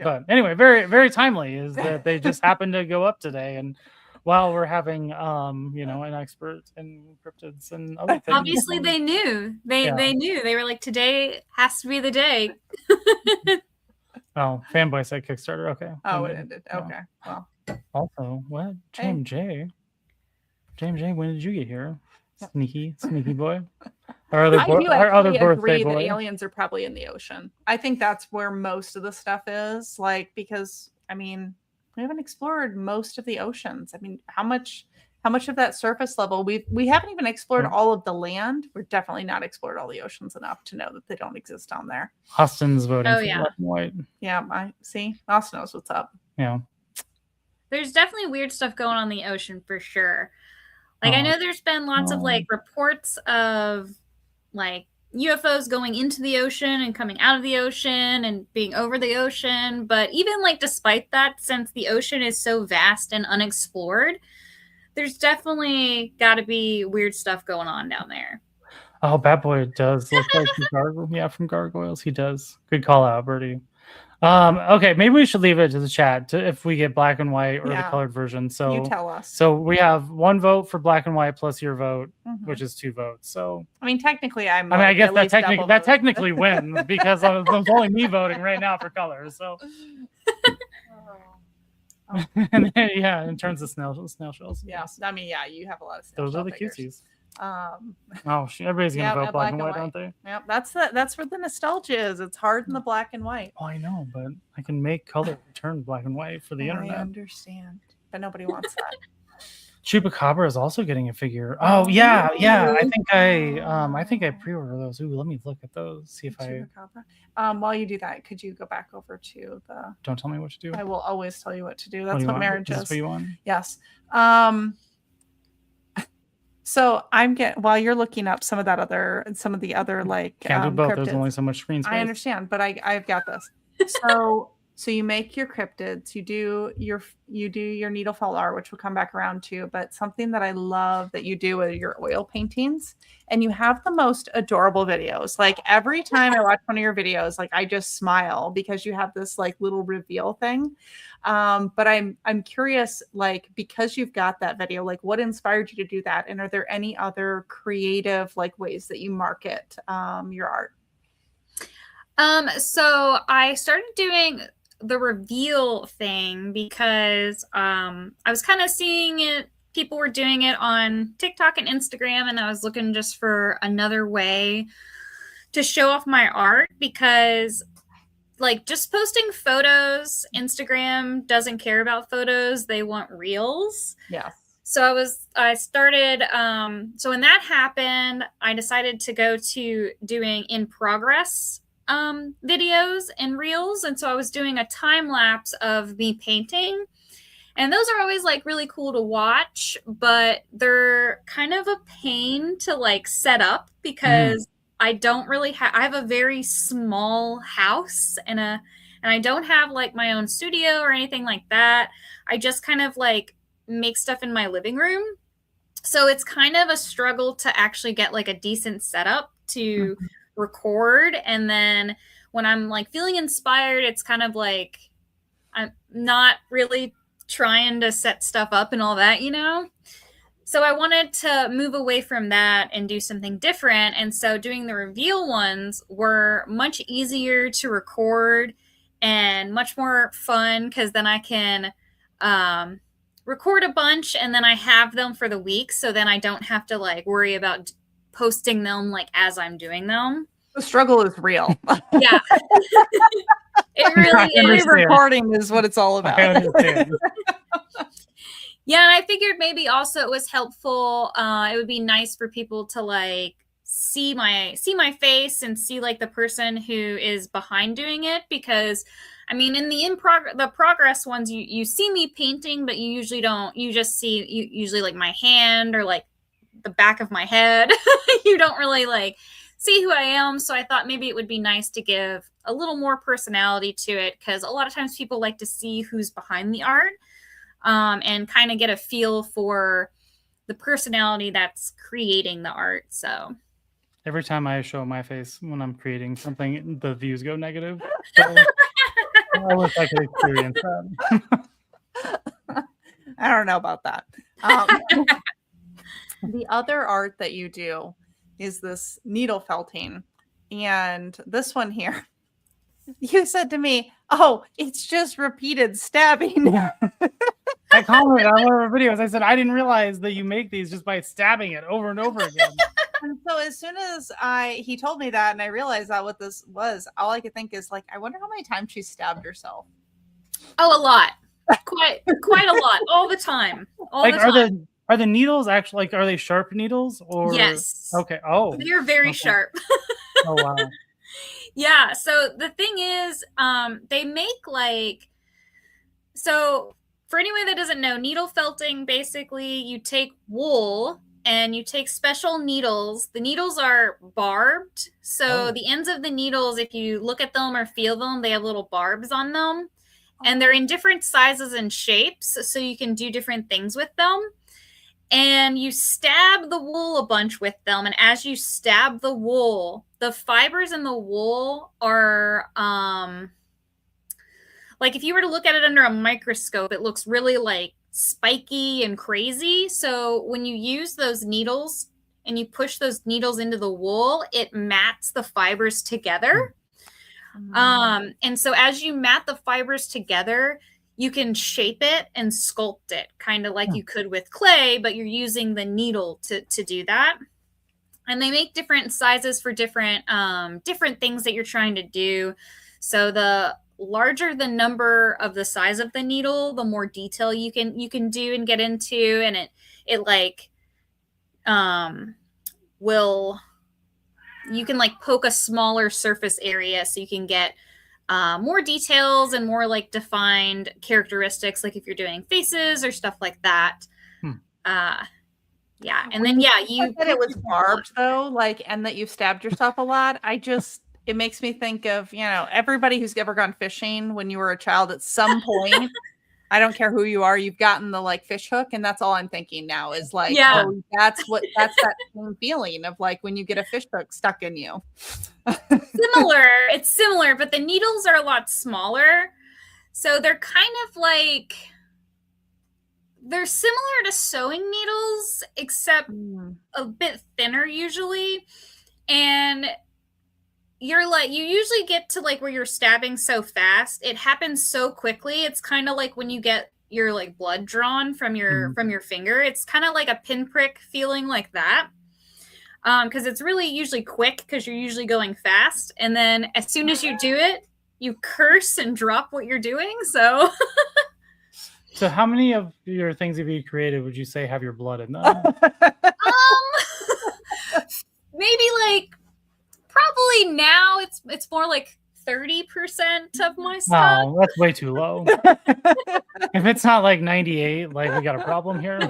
but anyway, very, very timely is that they just happened to go up today. And while we're having an expert in cryptids and other things. Obviously they knew. They knew. They were like, today has to be the day. Oh, Fanboy said Kickstarter. Okay. Oh, it ended. Okay. Well. Also, what? James J, when did you get here? Sneaky boy. Our other birthday boy. The aliens are probably in the ocean. I think that's where most of the stuff is. Like, because I mean, we haven't explored most of the oceans. I mean, how much of that surface level we haven't even explored all of the land. We're definitely not explored all the oceans enough to know that they don't exist down there. Austin's voting for black and white. Yeah, I see. Austin knows what's up. Yeah. There's definitely weird stuff going on in the ocean for sure. Like I know there's been lots of like reports of like UFOs going into the ocean and coming out of the ocean and being over the ocean. But even like despite that, since the ocean is so vast and unexplored, there's definitely got to be weird stuff going on down there. Oh, Bat Boy does look like from Gargoyles. He does. Good call out, Birdie. Okay, maybe we should leave it to the chat if we get black and white or the colored version. So you tell us. So we have one vote for black and white plus your vote, which is 2 votes. So I mean, technically, I guess that technically wins because it's only me voting right now for colors. So and then, in terms of snail shells. Yeah, I mean, you have a lot of those are the cutesies. Everybody's gonna vote black and white, aren't they? Yeah, that's where the nostalgia is. It's hard in the black and white. Oh, I know, but I can make color turn black and white for the internet. I understand, but nobody wants that. Chupacabra is also getting a figure. Oh yeah. I think I pre-order those. Ooh, let me look at those. See if Chupacabra. While you do that, could you go back over to the? Don't tell me what to do. I will always tell you what to do. That's what marriage is. Is this what you want? Yes. So I'm getting while you're looking up some of the other like Can't do both. There's cryptids. only so much screen space. I understand, but I've got this. So you make your cryptids, you do your needle felt art, which will come back around too. But something that I love that you do are your oil paintings, and you have the most adorable videos. Like every time I watch one of your videos, like I just smile because you have this like little reveal thing. But I'm curious, like because you've got that video, like what inspired you to do that, and are there any other creative like ways that you market your art? So I started doing the reveal thing because I was kind of seeing it. People were doing it on TikTok and Instagram, and I was looking just for another way to show off my art because like just posting photos, Instagram doesn't care about photos. They want reels. Yes. So I started, so when that happened, I decided to go to doing in progress videos and reels. And so I was doing a time lapse of me painting, and those are always like really cool to watch, but they're kind of a pain to like set up because I don't really I have a very small house and I don't have like my own studio or anything like that. I just kind of like make stuff in my living room. So it's kind of a struggle to actually get like a decent setup to record. And then when I'm like feeling inspired, it's kind of like I'm not really trying to set stuff up and all that, you know? So I wanted to move away from that and do something different. And so doing the reveal ones were much easier to record and much more fun because then I can record a bunch and then I have them for the week. So then I don't have to like worry about posting them like as I'm doing them. The struggle is real. Yeah. It really is. Recording is what it's all about. Yeah, and I figured maybe also it was helpful. It would be nice for people to like see my face and see like the person who is behind doing it, because I mean in the progress ones you see me painting, but you usually don't. You just see usually like my hand or like the back of my head. You don't really like see who I am. So I thought maybe it would be nice to give a little more personality to it, because a lot of times people like to see who's behind the art. And kind of get a feel for the personality that's creating the art. So every time I show my face when I'm creating something, the views go negative. So I wish I could experience that. I don't know about that. The other art that you do is this needle felting. And this one here, you said to me, oh, it's just repeated stabbing. I commented on one of our videos. I said, I didn't realize that you make these just by stabbing it over and over again. And so as soon as he told me that and I realized that what this was, all I could think is like, I wonder how many times she stabbed herself. Oh, a lot. Quite a lot. All the time. All like, the time. Are the needles actually, like, are they sharp needles? Or Yes. Okay. Oh. They're very sharp. Oh, wow. Yeah. So the thing is, they make like, so for anyone that doesn't know, needle felting, basically you take wool and you take special needles. The needles are barbed. So the ends of the needles, if you look at them or feel them, they have little barbs on them. And they're in different sizes and shapes. So you can do different things with them. And you stab the wool a bunch with them. And as you stab the wool, the fibers in the wool are, like if you were to look at it under a microscope, it looks really like spiky and crazy. So when you use those needles and you push those needles into the wool, it mats the fibers together. And so as you mat the fibers together, you can shape it and sculpt it kind of like you could with clay, but you're using the needle to do that. And they make different sizes for different things that you're trying to do. So the larger the number of the size of the needle, the more detail you can do and get into, and it like you can like poke a smaller surface area so you can get more details and more like defined characteristics, like if you're doing faces or stuff like that. Yeah, and then you said it was barbed though, like, and that you've stabbed yourself a lot. It makes me think of, everybody who's ever gone fishing when you were a child at some point. I don't care who you are, you've gotten the like fish hook, and that's all I'm thinking now is like, oh, that's that same feeling of like when you get a fish hook stuck in you. It's similar, but the needles are a lot smaller. So they're kind of like, they're similar to sewing needles, except a bit thinner usually. And you usually get to like where you're stabbing so fast. It happens so quickly. It's kind of like when you get your like blood drawn from your finger. It's kind of like a pinprick feeling like that. Because it's really usually quick because you're usually going fast. And then as soon as you do it, you curse and drop what you're doing. So So how many of your things have you created would you say have your blood in them? Maybe like probably now it's more like 30% of my stuff. Oh, that's way too low. If it's not like 98, like we got a problem here.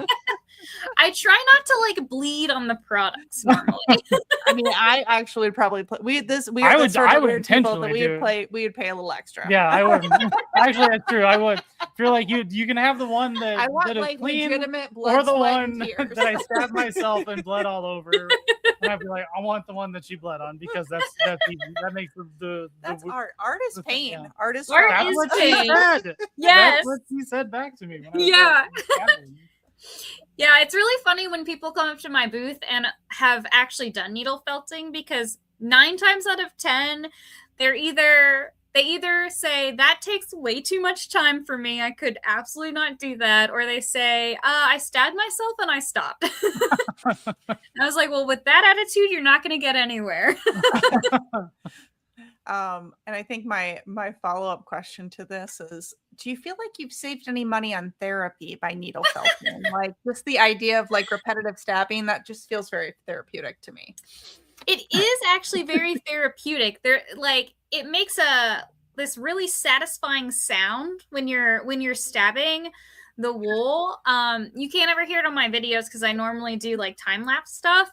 I try not to like bleed on the products normally. I mean, I actually would probably play. We would intentionally do it. We would pay a little extra. Yeah, I would. Actually, that's true. I would. If you're like you can have the one that, I want that is like clean, legitimate blood, or the one that I stabbed myself and bled all over. And I'd be like, I want the one that you bled on because that's easy. That makes that's art. Art is pain. Yeah. Art is what pain. She said. Yes, that's what she said back to me. Yeah. Yeah, it's really funny when people come up to my booth and have actually done needle felting, because 9 times out of 10, they either say that takes way too much time for me, I could absolutely not do that, or they say I stabbed myself and I stopped. I was like, well, with that attitude, you're not going to get anywhere. And I think my follow-up question to this is, do you feel like you've saved any money on therapy by needle felting? Like just the idea of like repetitive stabbing, that just feels very therapeutic to me. It is actually very therapeutic. It makes this really satisfying sound when you're stabbing the wool. You can't ever hear it on my videos because I normally do like time-lapse stuff.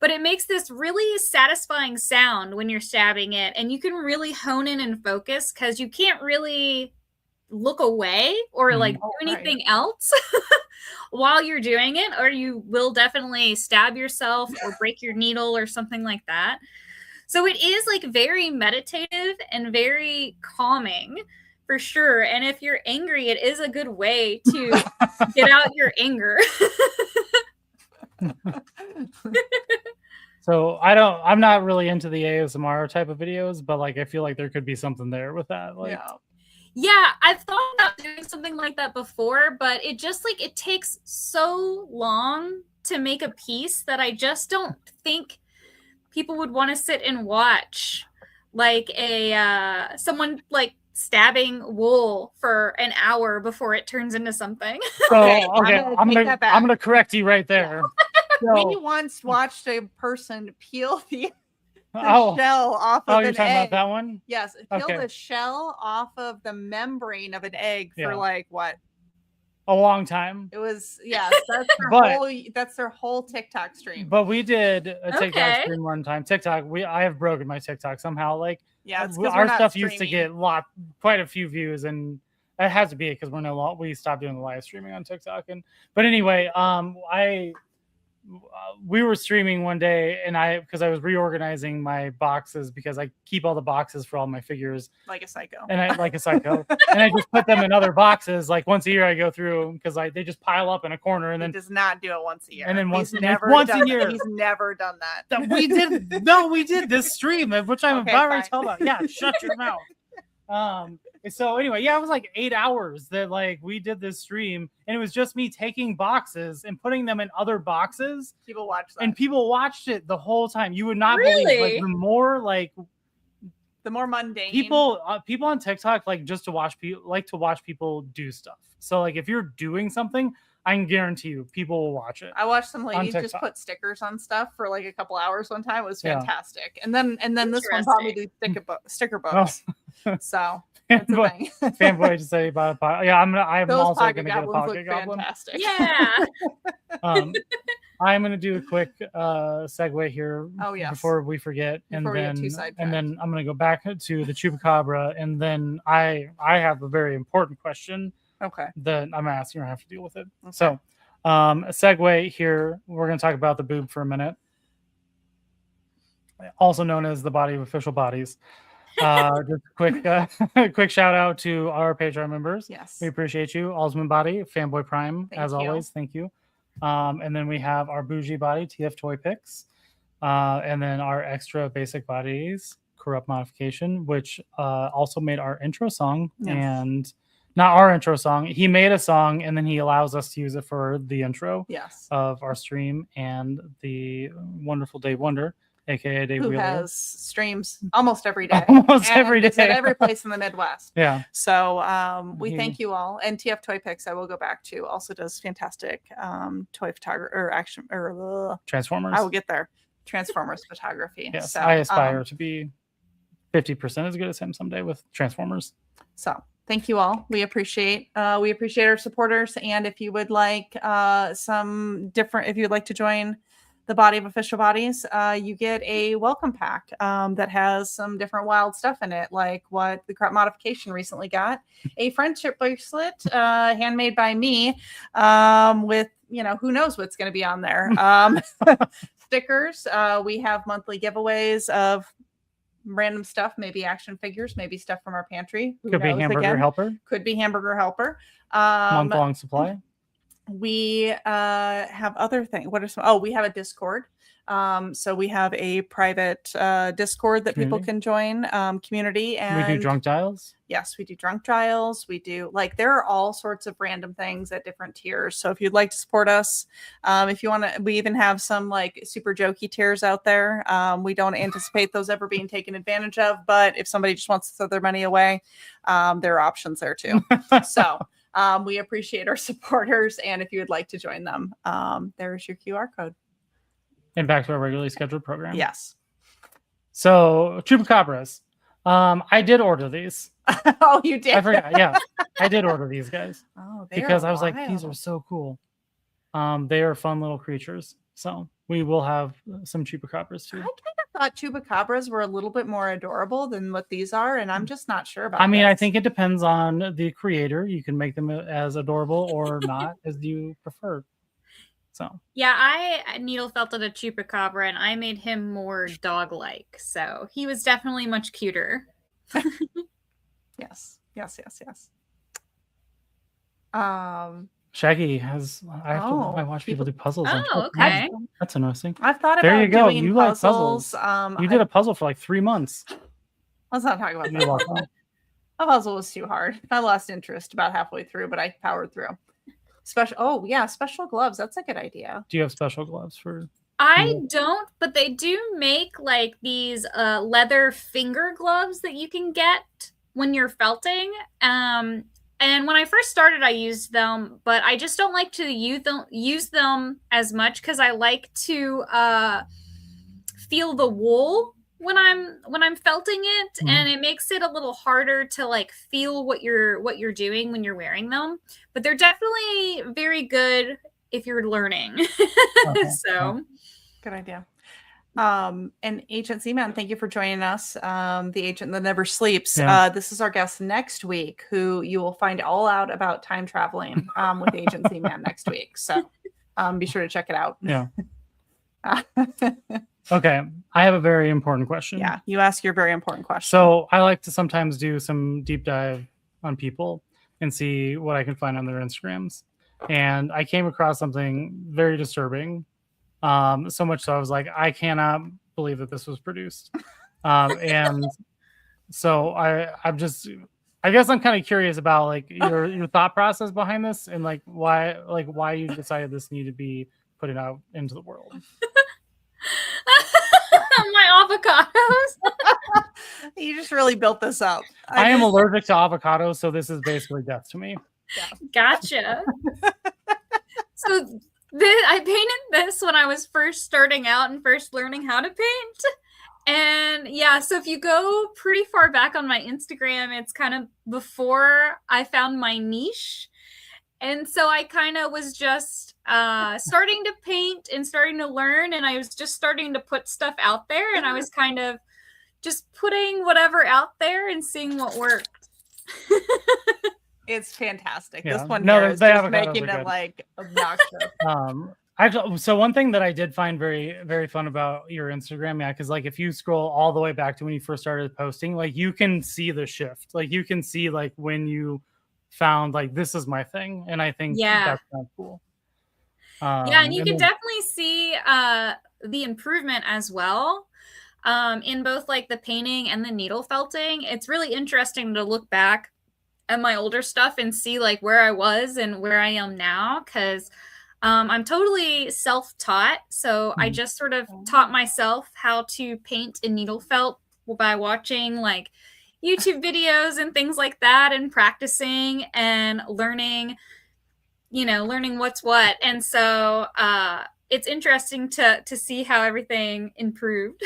But it makes this really satisfying sound when you're stabbing it. And you can really hone in and focus because you can't really look away or like do anything else while you're doing it, or you will definitely stab yourself or break your needle or something like that. So it is like very meditative and very calming for sure. And if you're angry, it is a good way to get out your anger. So I'm not really into the ASMR type of videos, but like I feel like there could be something there with that. Like yeah, I've thought about doing something like that before, but it just like it takes so long to make a piece that I just don't think people would want to sit and watch like someone like stabbing wool for an hour before it turns into something. Okay, I'm gonna correct you right there. We once watched a person peel the shell off of an egg. Oh, you're talking about that one? Yes, peel the shell off of the membrane of an egg for like what? A long time. It was that's their whole TikTok stream. But we did a TikTok stream one time. TikTok, I have broken my TikTok somehow. Like our stuff used to get quite a few views, and that has to be it because we stopped doing the live streaming on TikTok. But anyway, we were streaming one day, and because I was reorganizing my boxes because I keep all the boxes for all my figures like a psycho, and I just put them in other boxes. Like once a year, I go through because they just pile up in a corner, and then he does not do it once a year. And then once a year, he's never done that. We did. No, we did this stream, which I'm about to tell about. Yeah, shut your mouth. So anyway, it was like 8 hours that like we did this stream, and it was just me taking boxes and putting them in other boxes. People watched that. And people watched it the whole time. You would not believe like the more mundane people on TikTok like to watch people do stuff. So like if you're doing something, I can guarantee you people will watch it. I watched some ladies just put stickers on stuff for like a couple hours one time. It was fantastic. And then this one probably do sticker books. So fanboy to say about I'm also going to get a pocket goblin. Fantastic. Yeah. I'm going to do a quick segue here before we forget. Before we get too and then I'm going to go back to the chupacabra. And then I have a very important question. Okay. That I'm going to ask. You don't have to deal with it. Okay. So a segue here. We're going to talk about the boob for a minute. Also known as the body of official bodies. Just a quick shout out to our Patreon members. Yes. We appreciate you. Alsman Body, Fanboy Prime, always. Thank you. And then we have our bougie body, TF Toy Picks. And then our extra basic bodies, Corrupt Modification, which also made our intro song. Yes. And not our intro song. He made a song and then he allows us to use it for the intro of our stream. And the wonderful Dave Wonder, aka Dave who Wheeler, has streams almost every day. Every day. At every place in the Midwest. Yeah. So we thank you all. And TF Toy Picks, I will go back to, also does fantastic toy photography or action or Transformers. I will get there. Transformers photography. Yes. So, I aspire to be 50% as good as him someday with Transformers. So thank you all. We appreciate our supporters. And if you would like if you'd like to join the body of official bodies, you get a welcome pack that has some different wild stuff in it, like what the Corrupt Modification recently got, a friendship bracelet handmade by me with, who knows what's going to be on there. Stickers. We have monthly giveaways of random stuff, maybe action figures, maybe stuff from our pantry. Could be hamburger helper. Could be hamburger helper. Month-long supply. We have other things. We have a Discord. So we have a private Discord that people can join, community. And we do drunk dials. Yes, we do drunk dials. We do, there are all sorts of random things at different tiers. So if you'd like to support us, if you want to, we even have some super jokey tiers out there. We don't anticipate those ever being taken advantage of, but if somebody just wants to throw their money away, there are options there too. So we appreciate our supporters. And if you would like to join them, there's your QR code. And back to our regularly scheduled program. Yes. So chupacabras. I did order these. Oh, you did? I forgot. Yeah, I did order these guys. Oh, because I was like, these are so cool. They are fun little creatures. So we will have some chupacabras too. I kind of thought chupacabras were a little bit more adorable than what these are, and I'm just not sure about. I think it depends on the creator. You can make them as adorable or not as you prefer. So yeah, I needle felted a chupacabra and I made him more dog-like. So he was definitely much cuter. Yes. Shaggy has. I watch people do puzzles. Oh, okay. That's interesting. I've thought there about you go. doing You puzzles. like puzzles. You did a puzzle for 3 months. Let's not talk about that. A puzzle was too hard. I lost interest about halfway through, but I powered through. Special gloves. That's a good idea. Do you have special gloves for? I don't, but they do make these leather finger gloves that you can get when you're felting. And when I first started, I used them, but I just don't like to use them as much because I like to feel the wool when I'm felting it, and it makes it a little harder to feel what you're doing when you're wearing them. But they're definitely very good if you're learning. Okay. So good idea. And Agent Z-Man, thank you for joining us. The agent that never sleeps. Yeah. This is our guest next week, who you will find all out about time traveling with Agent Z-Man next week. So be sure to check it out. Yeah. Okay, I have a very important question. Yeah, you ask your very important question. So I like to sometimes do some deep dive on people and see what I can find on their Instagrams. And I came across something very disturbing. So much so I was like, I cannot believe that this was produced. And so I guess I'm kind of curious about your thought process behind this and why you decided this needed to be put out into the world. My avocados. You just really built this up. I am allergic to avocados, so this is basically death to me. Yeah. Gotcha. So I painted this when I was first starting out and first learning how to paint. And yeah, so if you go pretty far back on my Instagram, it's kind of before I found my niche. And so I kind of was just starting to paint and starting to learn, and I was just starting to put stuff out there, and I was kind of just putting whatever out there and seeing what worked. It's fantastic. Yeah. This one No, here is they just avocados making are it good. like obnoxious. Actually, so one thing that I did find very, very fun about your Instagram, yeah, because like if you scroll all the way back to when you first started posting, like you can see the shift. Like you can see like when you found like this is my thing, and I think that's kind of cool. Yeah, and you can definitely see the improvement as well in both like the painting and the needle felting. It's really interesting to look back at my older stuff and see like where I was and where I am now, because I'm totally self-taught. So I just sort of taught myself how to paint and needle felt by watching like YouTube videos and things like that, and practicing and learning what's what. And so it's interesting to see how everything improved.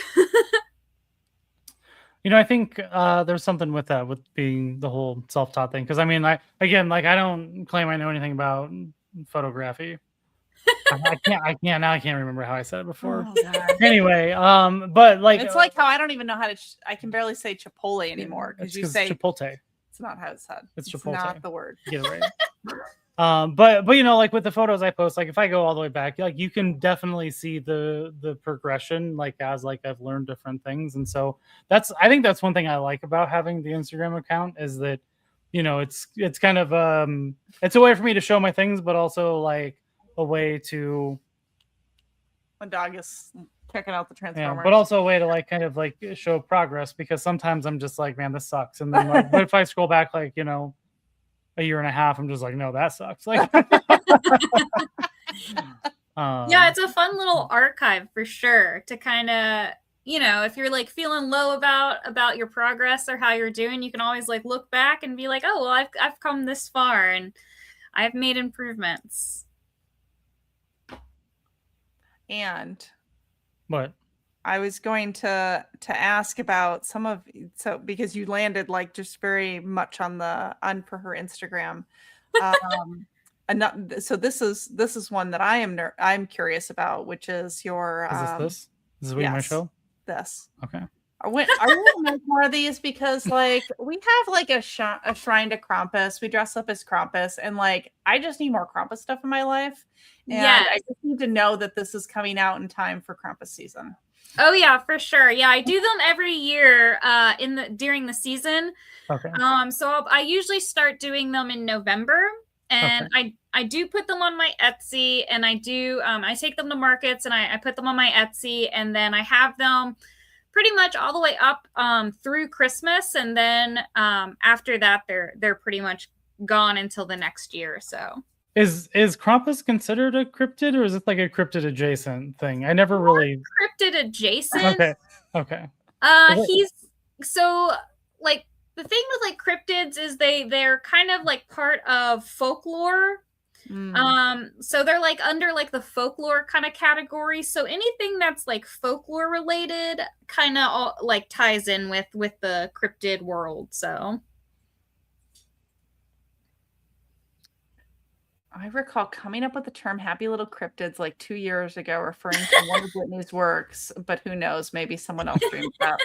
I think there's something with that, with being the whole self-taught thing. Because I mean, I don't claim I know anything about photography. I can't remember how I said it before. Anyway, but like it's like how I don't even know how to. I can barely say Chipotle anymore because you say Chipotle. It's not how it's said. It's Chipotle. Not the word. Get it right. But like with the photos I post, like if I go all the way back, like you can definitely see the progression, like as like I've learned different things. And so I think that's one thing I like about having the Instagram account, is that it's kind of it's a way for me to show my things, but also like a way to, my dog is checking out the Transformers. Yeah, but also a way to like kind of like show progress, because sometimes I'm just like, man, this sucks. And then like, but if I scroll back like, a year and a half, I'm just like, no, that sucks. Like yeah, it's a fun little archive for sure to kind of, if you're like feeling low about your progress or how you're doing, you can always like look back and be like, oh, well, I've come this far and I've made improvements. And what? I was going to ask about because you landed like just very much on for her Instagram. So this is one that I'm curious about, which is your. Is this what you might show? This. Okay. Are we gonna make more of these? Because like we have like a shrine to Krampus. We dress up as Krampus, and like I just need more Krampus stuff in my life. And I just need to know that this is coming out in time for Krampus season. Oh yeah, for sure. Yeah, I do them every year during the season. Okay. So I usually start doing them in November, and I do put them on my Etsy, and I do I take them to markets and I put them on my Etsy, and then I have them pretty much all the way up through Christmas, and then after that they're pretty much gone until the next year. So is Krampus considered a cryptid, or is it like a cryptid adjacent thing? I never really cryptid adjacent. Okay. He's so like the thing with like cryptids is they're kind of like part of folklore. So they're like under like the folklore kind of category. So anything that's like folklore related kind of like ties in with the cryptid world. So I recall coming up with the term happy little cryptids like 2 years ago, referring to one of Whitney's works, but who knows, maybe someone else dreamed that.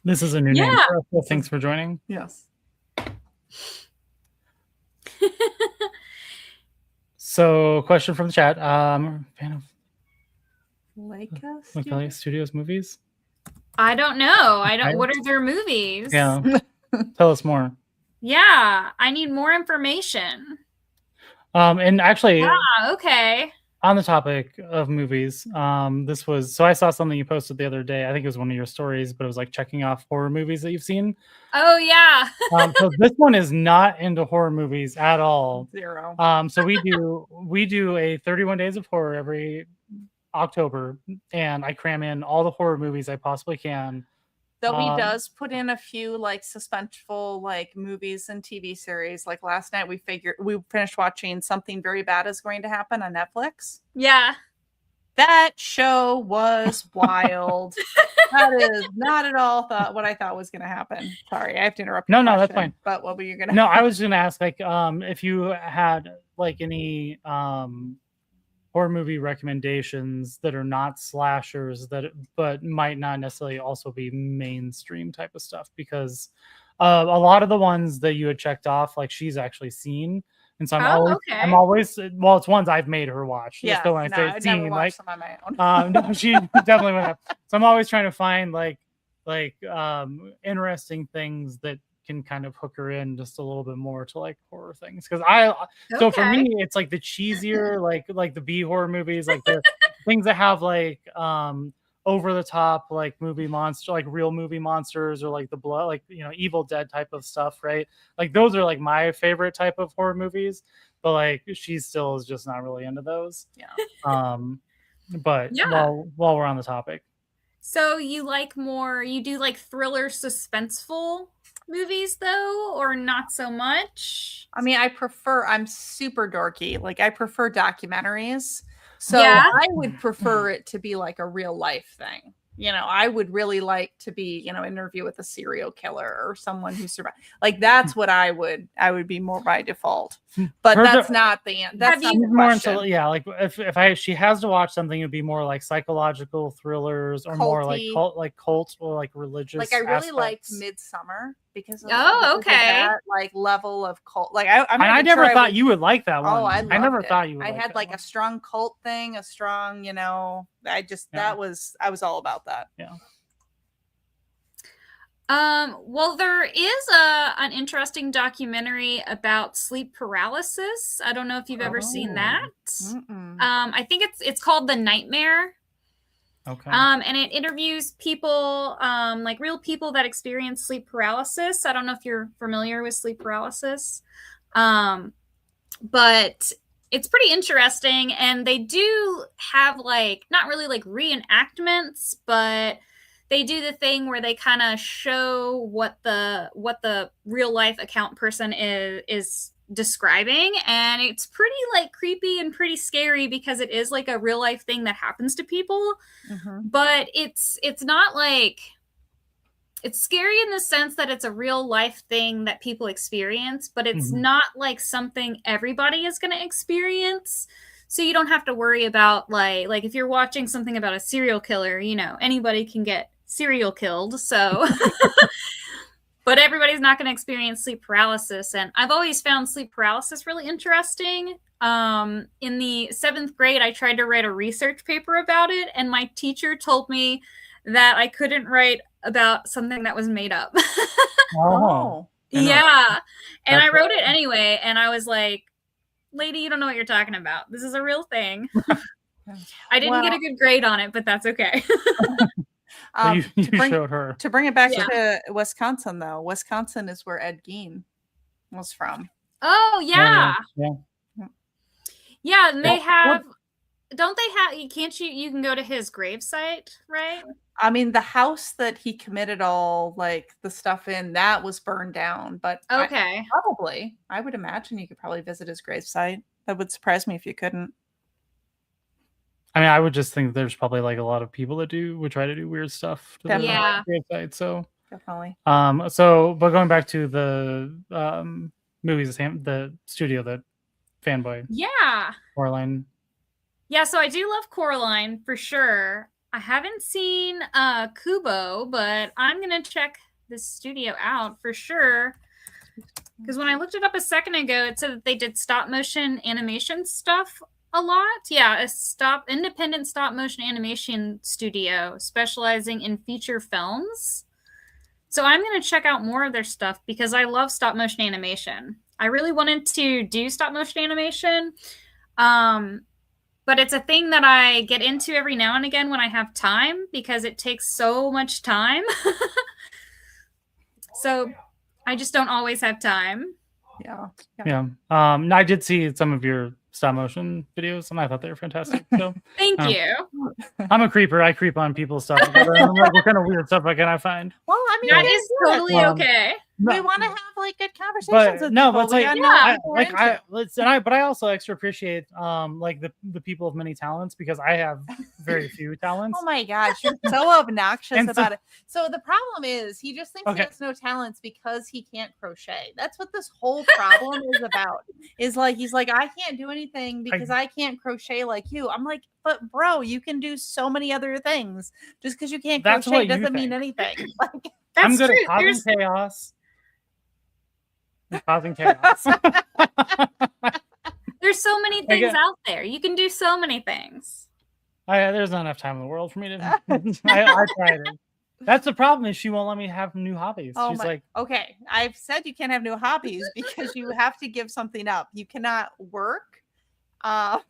This is a new name. So thanks for joining. Yes. So, question from the chat. Fan of Leica Studios movies? I don't know. What are their movies? Yeah. Tell us more. Yeah, I need more information. And actually, okay. On the topic of movies, I saw something you posted the other day. I think it was one of your stories, but it was like checking off horror movies that you've seen. Oh yeah. So this one is not into horror movies at all. 0. So we do a 31 Days of Horror every October, and I cram in all the horror movies I possibly can. Though he does put in a few like suspenseful like movies and TV series. Like last night we finished watching Something Very Bad Is Going to Happen on Netflix. Yeah. That show was wild. That is not at all what I thought was going to happen. Sorry, I have to interrupt. No, that's fine. But what were you going to? No, I was going to ask, like, if you had like any horror movie recommendations that are not slashers but might not necessarily also be mainstream type of stuff, because a lot of the ones that you had checked off, like, she's actually seen. And so I'm always, well, it's ones I've made her watch. Yeah, so when I say seen, like, them on my own. no, she definitely went up. So I'm always trying to find like interesting things that can kind of hook her in just a little bit more to like horror things. Because so for me, it's like the cheesier, like the B horror movies, like the things that have like over the top like movie monster, like real movie monsters, or like the blood, like, you know, Evil Dead type of stuff, right? Like those are like my favorite type of horror movies, but like she still is just not really into those. But while we're on the topic, so you do like thriller suspenseful movies though, or not so much? I mean, I'm super dorky, like I prefer documentaries. So I would prefer it to be like a real life thing. You know, I would really like to be, you know, interview with a serial killer or someone who survived. Like that's what I would be more by default. But that's not the end. That's not the more into, like if she has to watch something, it'd be more like psychological thrillers or more like cult or like religious. Like I really liked Midsummer because of that like level of cult. Like I never thought you would like that one. Oh, I never thought you would. I had like a strong cult thing, a strong, you know, I was all about that. Yeah. Well, there is an interesting documentary about sleep paralysis. I don't know if you've ever seen that. I think it's called The Nightmare. Okay. And it interviews people, like real people that experience sleep paralysis. I don't know if you're familiar with sleep paralysis, but it's pretty interesting. And they do have like, not really like reenactments, but they do the thing where they kind of show what the real life account person is describing, and it's pretty like creepy and pretty scary because it is like a real life thing that happens to people. But it's not like, it's scary in the sense that it's a real life thing that people experience, but it's not like something everybody is going to experience. So you don't have to worry about like if you're watching something about a serial killer, you know, anybody can get serial killed. So but everybody's not going to experience sleep paralysis. And I've always found sleep paralysis really interesting. In the 7th grade, I tried to write a research paper about it, and my teacher told me that I couldn't write about something that was made up. Yeah. And I wrote it anyway, and I was like, lady, you don't know what you're talking about. This is a real thing. I didn't get a good grade on it, but that's okay. You showed her. To bring it back to Wisconsin, though, Wisconsin is where Ed Gein was from. Oh, yeah. Yeah, and they have, don't they have, you can go to his gravesite, right? I mean, the house that he committed all like the stuff in, that was burned down, but okay. I would imagine you could probably visit his gravesite. That would surprise me if you couldn't. I mean, I would just think there's probably like a lot of people that would try to do weird stuff to the gravesite. So definitely. But going back to the movies, the studio, the fanboy. Yeah. Coraline. Yeah, so I do love Coraline for sure. I haven't seen Kubo, but I'm gonna check this studio out for sure. Because when I looked it up a second ago, it said that they did stop motion animation stuff a lot. Yeah, a independent stop motion animation studio specializing in feature films. So I'm going to check out more of their stuff because I love stop motion animation. I really wanted to do stop motion animation, but it's a thing that I get into every now and again when I have time because it takes so much time. So I just don't always have time. Yeah. I did see some of your stop motion videos and I thought they were fantastic. So thank you. I'm a creeper. I creep on people's stuff. I'm like, what kind of weird stuff can I find? Well, I mean, that is totally okay. We want to have like good conversations with people. But like, Yeah. but I also extra appreciate like the people of many talents, because I have very few talents. Oh my gosh, you're so obnoxious And about it. So the problem is he just thinks he Okay. has no talents because he can't crochet. That's what this whole problem is about. Is like he's like, I can't do anything because I can't crochet like you. I'm like, but bro, you can do so many other things. Just because you can't That's crochet what you doesn't mean think. anything. Like I'm good true. at causing chaos. Causing chaos. There's so many things out there. You can do so many things. There's not enough time in the world for me to. I tried it. That's the problem, is she won't let me have new hobbies. She's like, okay, I've said you can't have new hobbies because you have to give something up. You cannot work, do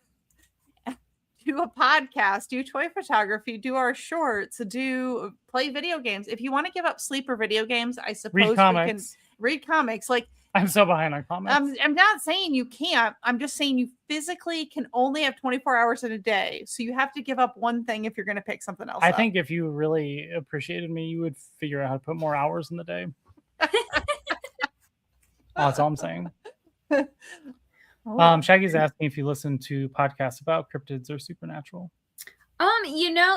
a podcast, do toy photography, do our shorts, play video games. If you want to give up sleep or video games, I suppose we can read comics. Like, I'm so behind on comics. I'm not saying you can't. I'm just saying you physically can only have 24 hours in a day. So you have to give up one thing if you're going to pick something else I up. think if you really appreciated me, you would figure out how to put more hours in the day. That's all I'm saying. Shaggy's asking if you listen to podcasts about cryptids or supernatural.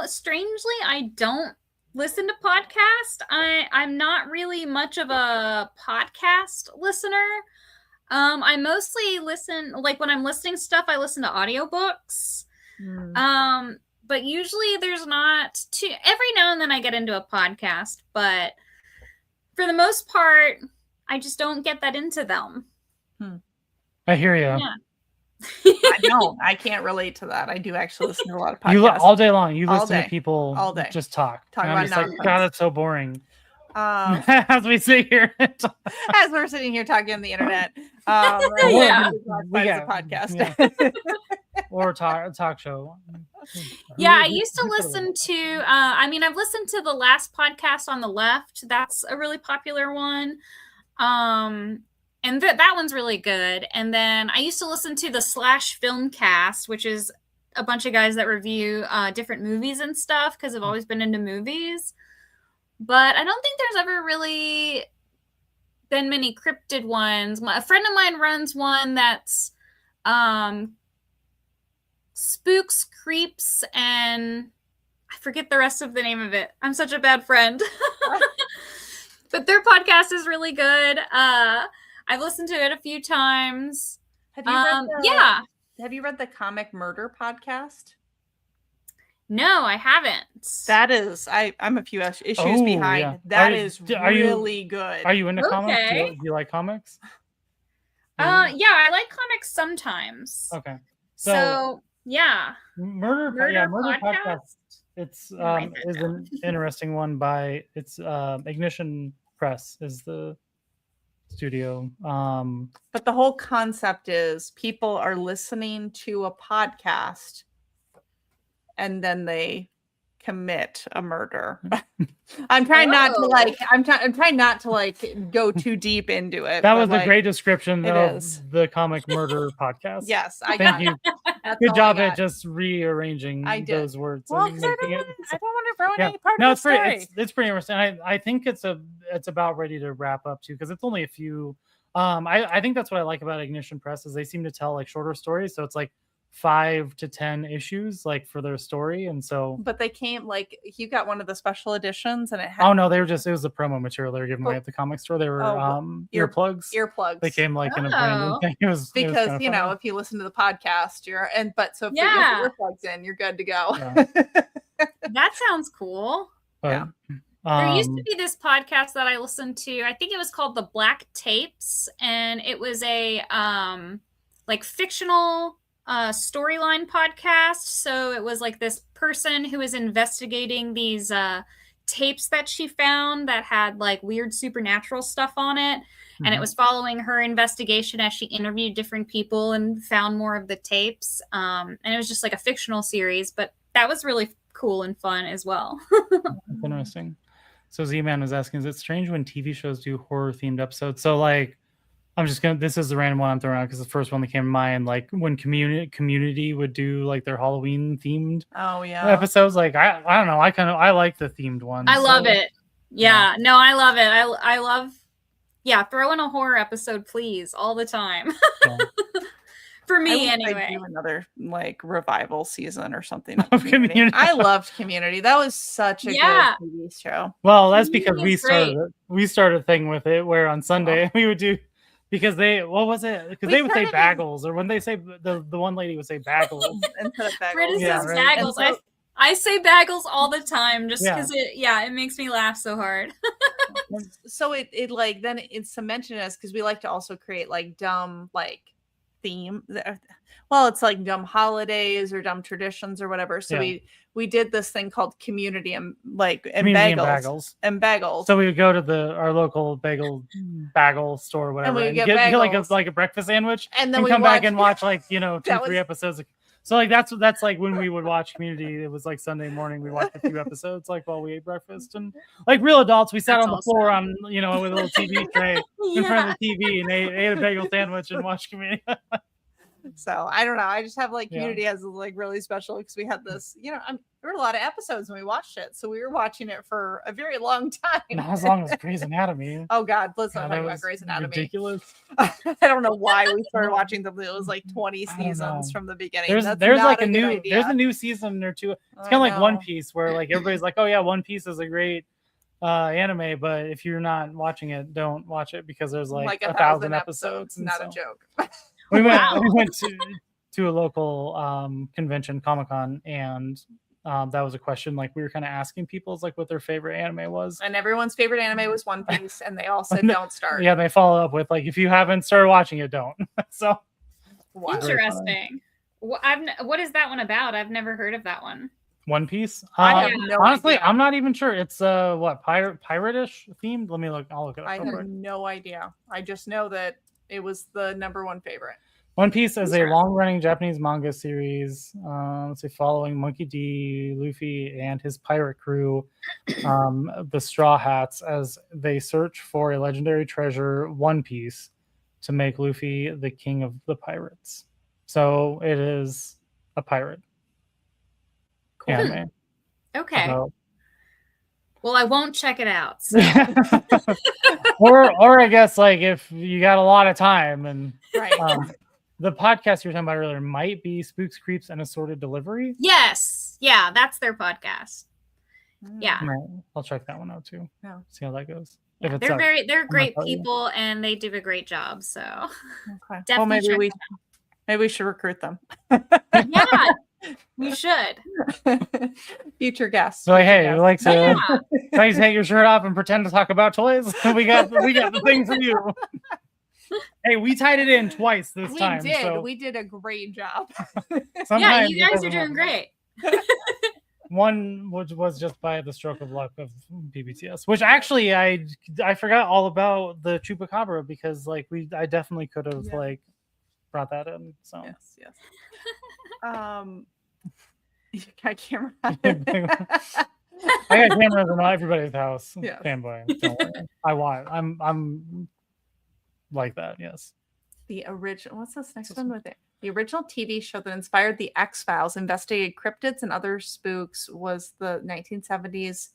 Strangely, I don't listen to podcasts. I'm not really much of a podcast listener. I mostly listen, like when I'm listening to stuff, I listen to audiobooks. But usually there's not every now and then I get into a podcast, but for the most part, I just don't get that into them. I hear you. Yeah. I don't. I can't relate to that. I do actually listen to a lot of podcasts. You all day long. You All listen day. to people All day. just talk. Talk and about I'm just like, nonsense. God, that's so boring. As we sit here, we're sitting here talking on the internet, Yeah. we got a podcast, or talk show. Yeah, I used to listen to. I've listened to the last podcast on the left. That's a really popular one, and that one's really good. And then I used to listen to the Slash Filmcast, which is a bunch of guys that review different movies and stuff because I've always been into movies. But I don't think there's ever really been many cryptid ones. A friend of mine runs one that's Spooks, Creeps, and I forget the rest of the name of it. I'm such a bad friend. But their podcast is really good. I've listened to it a few times. Have you read the Comic Murder podcast? No, I haven't. That is, I'm a few issues behind. Yeah. That is really good. Are you into comics? Do you like comics? Yeah, I like comics sometimes. Okay. So yeah. Murder podcast. It's is an interesting one by Ignition Press is the studio. But the whole concept is people are listening to a podcast and then they commit a murder. I'm trying not to go too deep into it. That was a great description of is. the Comic Murder podcast. Yes, Thank you. Good job at just rearranging those words. Well, because I don't want to ruin any part of the story. It's pretty interesting. I think it's about ready to wrap up too, because it's only a few. I think that's what I like about Ignition Press is they seem to tell like shorter stories, so it's like 5 to 10 issues like for their story, and so. But they came like you got one of the special editions, and it had. Oh no, it was the promo material they were giving away at the comic store. They were earplugs. Earplugs. They came like in a brand new thing. It was because funny. if you listen to the podcast, if you put earplugs in, you're good to go. Yeah. That sounds cool. But, there used to be this podcast that I listened to. I think it was called The Black Tapes, and it was a like fictional storyline podcast. So it was like this person who was investigating these tapes that she found that had like weird supernatural stuff on it. Mm-hmm. And it was following her investigation as she interviewed different people and found more of the tapes. And it was just like a fictional series, but that was really cool and fun as well. That's interesting. So Z-Man was asking, is it strange when TV shows do horror themed episodes? So like, this is the random one I'm throwing out because the first one that came to mind, like when Community would do like their Halloween themed episodes. Like I don't know, I like the themed ones. I love it. Yeah, no, I love it. I love Yeah, throw in a horror episode, please, all the time. Yeah. For I me, wish I'd anyway. do another like revival season or something Of Community. I loved Community. That was such a good TV show. Well, that's because Community is we started a thing with it where on Sunday we would do, because what was it? Because they would say bagels, or when they say the one lady would say bagels Instead of bagels. Britta Yeah, says right. bagels. And I say bagels all the time just Yeah. because it makes me laugh so hard. So it like then it's cemented us because we like to also create like dumb like theme. Well, it's like dumb holidays or dumb traditions or whatever. So we did this thing called Community and Community bagels and bagels. So we would go to our local bagel store or whatever, we and get get bagels. like a breakfast sandwich, and then we come back and watch like 2-3 was- episodes. So like that's like when we would watch Community. It was like Sunday morning. We watched a few episodes like while we ate breakfast, and like real adults, we sat That's on the awesome. floor on with a little TV tray in front of the TV and ate a bagel sandwich and watched Community. So I don't know. I just have like Yeah. Community as like really special because we had this, there were a lot of episodes when we watched it. So we were watching it for a very long time. Not as long as Grey's Anatomy. Oh God, let's Yeah, not that talk about was Grey's Anatomy. ridiculous. I don't know why we started watching them. It was like 20 I don't seasons know. from the beginning. There's That's like not a good new idea. there's a new season or two. It's I kind of like One know. Piece, where like everybody's like, oh yeah, One Piece is a great anime, but if you're not watching it, don't watch it because there's like 1,000 episodes. And Not so a joke. we went Wow. we went to a local convention, Comic-Con, and that was a question like we were kind of asking people like what their favorite anime was. And everyone's favorite anime was One Piece, and they all said don't start. Yeah, they follow up with like if you haven't started watching it, don't. So Wow. Interesting. What is that one about? I've never heard of that one. One Piece. I have no honestly, idea. I'm not even sure. It's what pirate-ish themed. Let me look. I'll look it up. I real have quick. no idea. I just know that it was the #1 favorite. One Piece is a long-running Japanese manga series. Let's say following Monkey D, Luffy, and his pirate crew, the Straw Hats, as they search for a legendary treasure, One Piece, to make Luffy the king of the pirates. So it is a pirate anime. Okay. So- Well, I won't check it out. So. or I guess like if you got a lot of time and Right. the podcast you were talking about earlier might be Spooks, Creeps, and Assorted Delivery. Yes. Yeah, that's their podcast. Yeah. Right. I'll check that one out too. Yeah. See how that goes. Yeah, If they're it's they're great tell you. people and they do a great job. So Okay. Definitely Well, maybe check we should recruit them. yeah, we should. Future guests. So like, hey, Future you like to Yeah. like to take your shirt off and pretend to talk about toys? we got the thing for you. Hey, we tied it in twice this we time. did. So We did a great job. Yeah, sometimes you it guys are doesn't doing happen. great. One which was just by the stroke of luck of BBTS, which actually I forgot all about the Chupacabra because like I definitely could have Yeah. like brought that in. So Yes. You got camera. I got cameras in everybody's house. Yeah. Fanboy. Don't worry. I'm like that. Yes. The original. What's this next one with it? The original TV show that inspired the X-Files, investigated cryptids and other spooks, was the 1970s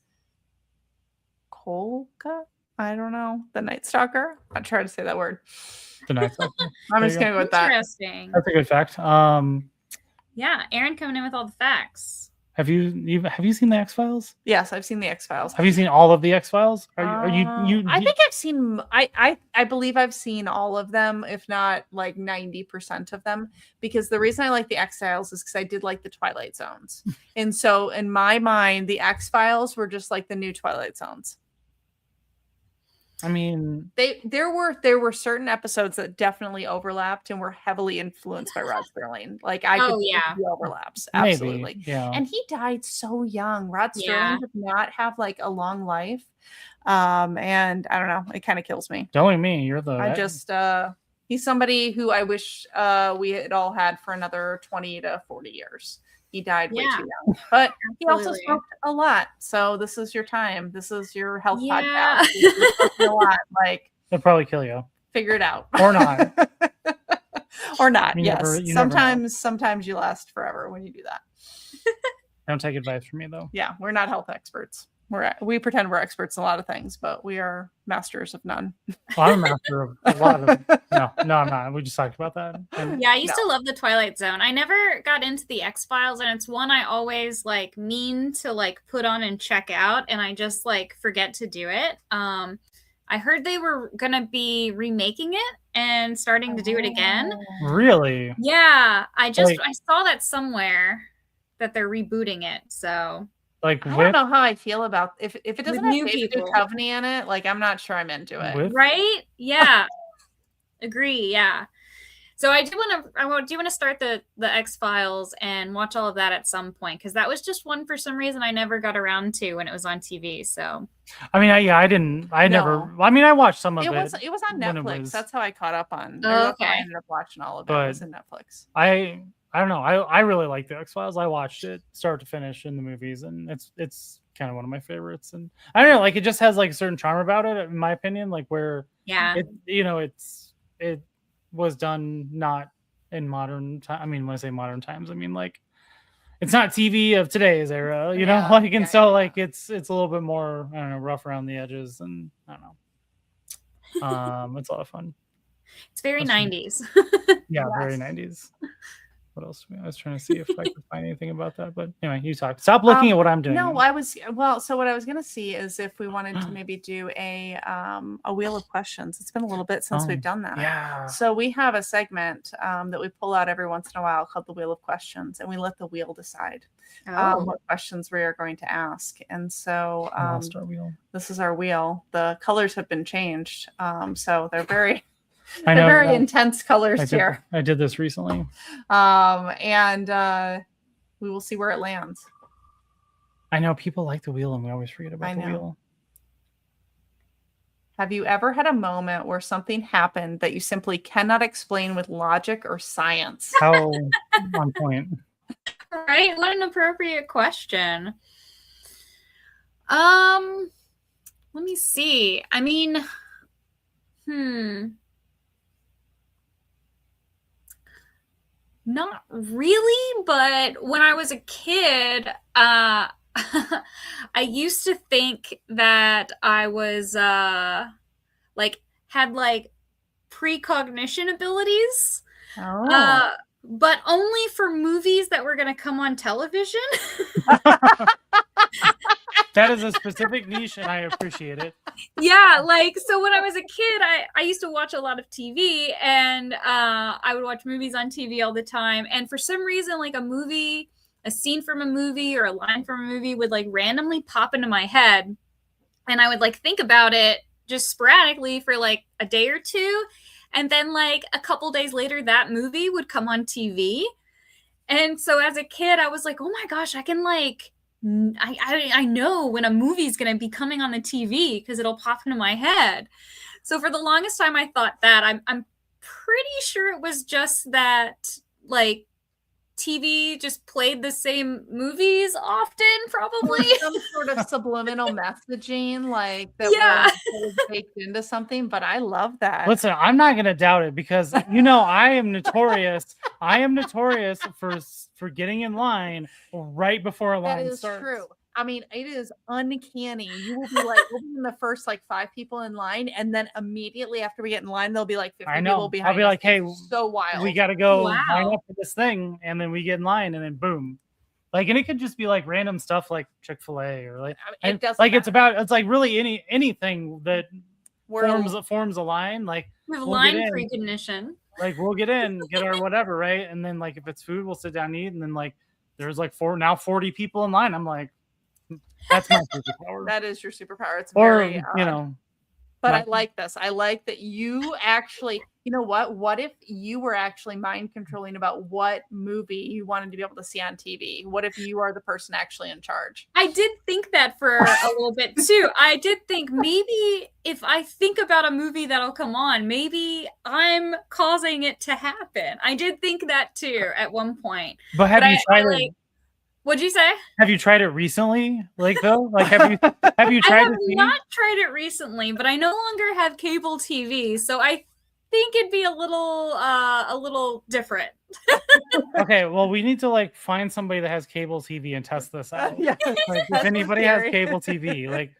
Kolka? I don't know. The Night Stalker? I'm trying to say that word. The night. I'm There just you going to go with that. Interesting. That's a good fact. Yeah, Aaron coming in with all the facts. Have you seen the X-Files? Yes, I've seen the X-Files. Have you seen all of the X-Files? Are you I think I've seen. I believe I've seen all of them, if not like 90% of them. Because the reason I like the X-Files is because I did like the Twilight Zones, and so in my mind, the X-Files were just like the new Twilight Zones. I mean, There were certain episodes that definitely overlapped and were heavily influenced by Rod Serling. Like I could see the overlaps, absolutely. maybe. Yeah. And he died so young. Rod Serling Yeah. did not have like a long life. And I don't know, it kind of kills me. Don't like me. You're the. I just he's somebody who I wish we had all had for another 20 to 40 years. He died way Yeah. too young. But he also Absolutely. smoked a lot. So this is your time. This is your health Yeah. podcast. You're smoking a lot. Like It'll probably kill you figure it out. or not. Or not. You Yes. never know. Sometimes you last forever when you do that. Don't take advice from me though. Yeah, we're not health experts. We pretend we're experts in a lot of things, but we are masters of none. Well, I'm a master of a lot of them. No, I'm not. We just talked about that. Yeah, I used to love the Twilight Zone. I never got into the X-Files, and it's one I always like mean to like put on and check out, and I just like forget to do it. I heard they were gonna be remaking it and starting to do it again. Really? Yeah, I saw that somewhere that they're rebooting it. So like, I don't know how I feel about if it doesn't have David Duchovny in it. Like, I'm not sure I'm into it. Right? Yeah. Agree. Yeah. So I do want to start the X-Files and watch all of that at some point, because that was just one for some reason I never got around to when it was on TV. So I mean, I watched some of it. It was on Netflix. That's how I caught up on. Oh, okay. I ended up watching all of it. It was in Netflix. I don't know. I really like the X-Files. I watched it start to finish in the movies, and it's kind of one of my favorites. And I don't know, like, it just has like a certain charm about it, in my opinion. Like, where it was done not in modern time. I mean, when I say modern times, I mean like it's not TV of today's era, you know. Like, and like it's a little bit more, I don't know, rough around the edges, and I don't know. It's a lot of fun. It's very 90s. Yeah, very 90s. What else? I was trying to see if I could find anything about that, but anyway, you talk. Stop looking at what I'm doing. No, so what I was gonna see is if we wanted to maybe do a wheel of questions. It's been a little bit since we've done that. Yeah. So we have a segment that we pull out every once in a while called the Wheel of Questions, and we let the wheel decide what questions we are going to ask. And so this is our wheel. The colors have been changed, so they're very. They're very intense colors here. I did this recently. And we will see where it lands. I know people like the wheel, and we always forget about the wheel. Have you ever had a moment where something happened that you simply cannot explain with logic or science? How on point. Right? What an appropriate question. Let me see. I mean, not really, but when I was a kid, I used to think that I was had precognition abilities. But only for movies that were going to come on television. That is a specific niche, and I appreciate it. Yeah, so when I was a kid, I used to watch a lot of TV, and I would watch movies on TV all the time. And for some reason, like a scene from a movie or a line from a movie would like randomly pop into my head, and I would like think about it just sporadically for like a day or two. And then like a couple days later, that movie would come on TV. And so as a kid, I was like, oh my gosh, I can like, I know when a movie's going to be coming on the TV because it'll pop into my head. So for the longest time, I thought that. I'm pretty sure it was just that like TV just played the same movies often, probably. Some sort of subliminal messaging like that was baked into something, but I love that. Listen, I'm not going to doubt it because, you know, I am notorious for getting in line right before a line starts. That is true. I mean, it is uncanny. You will be like, we'll be in the first like 5 people in line, and then immediately after we get in line, there'll be like 50 people behind us. I'll be like, hey, so wild. We got to go line up for this thing, and then we get in line, and then boom. Like, and it could just be like random stuff like Chick-fil-A or like, it's like really anything that forms a line. Like, we have line recognition. Like, we'll get in, get our whatever, right? And then like if it's food, we'll sit down and eat, and then like there's like 40 people in line. I'm like, that's my superpower. That is your superpower. It's very, but I like this. I like that you actually, you know what if you were actually mind controlling about what movie you wanted to be able to see on TV? What if you are the person actually in charge? I did think that for a little bit too. I did think maybe if I think about a movie that'll come on, maybe I'm causing it to happen. I did think that too at one point. But have you tried it? What'd you say? Have you tried it recently? Like though? Like have you tried it? I have not tried it recently, but I no longer have cable TV. So I think it'd be a little different. Okay, well, we need to like find somebody that has cable TV and test this out. Yeah. Like, if That's anybody has scary. cable TV, like,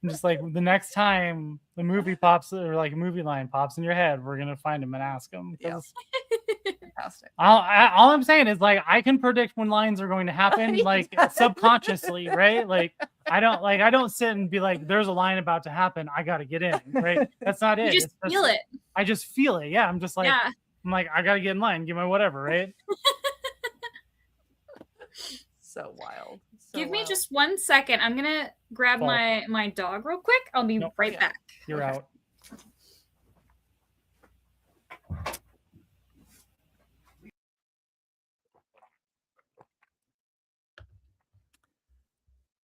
I'm just like the next time the movie pops or like a movie line pops in your head, we're gonna find him and ask him. Yes. Fantastic. All I'm saying is like I can predict when lines are going to happen, like subconsciously, right? Like I don't sit and be like, "There's a line about to happen. I got to get in." Right? That's not it. You just feel it. I just feel it. Yeah, I'm just like, Yeah. I'm like, I got to get in line. Give my whatever, right? So wild. So Give me wild. just 1 second. I'm gonna grab Fall. my dog real quick. I'll be Nope. right Yeah. back. You're Okay. out.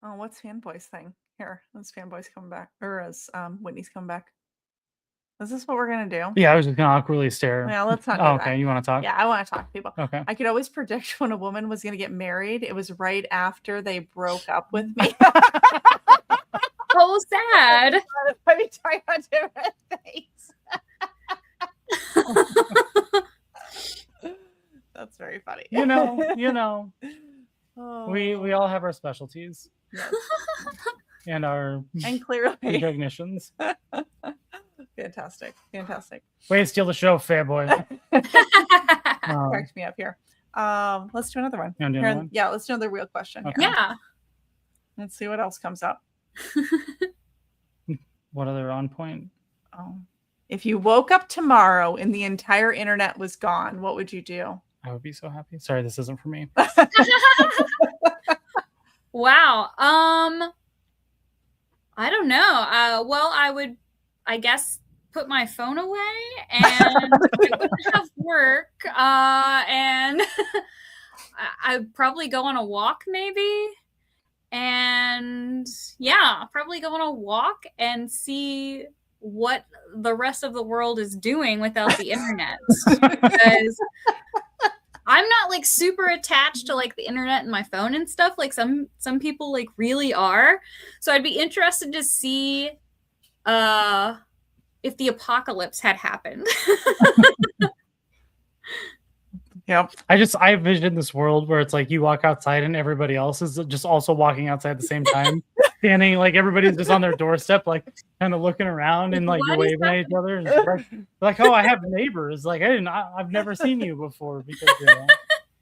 Oh, what's Fanboy's thing? Here, let's Fanboy's come back. Or as Whitney's come back. Is this what we're gonna do? Yeah, I was just gonna awkwardly stare. Yeah, let's not do Oh, that. okay, you want to talk? Yeah, I want to talk to people. Okay. I could always predict when a woman was gonna get married. It was right after they broke up with me. So sad. Let me talk about different things. That's very funny. You know, Oh, we all have our specialties yes. and our And clearly, recognitions. fantastic. Way to steal the show, fanboy. Cracked me up here. Let's do another one. You wanna do Here, another one? yeah, let's do another real question. Okay. Here. Yeah. Let's see what else comes up. What other on point? Oh. If you woke up tomorrow and the entire internet was gone, what would you do? I would be so happy. Sorry, this isn't for me. Wow. I don't know. Well, I would, I guess, put my phone away and I wouldn't have work. And I'd probably go on a walk, maybe. And yeah, probably go on a walk and see what the rest of the world is doing without the internet. Because I'm not like super attached to like the internet and my phone and stuff like some people like really are. So I'd be interested to see if the apocalypse had happened. Yep. I envision this world where it's like you walk outside and everybody else is just also walking outside at the same time, standing like everybody's just on their doorstep, like kind of looking around and like What you're is waving at each other. And it's like, oh, I have neighbors. Like I've never seen you before because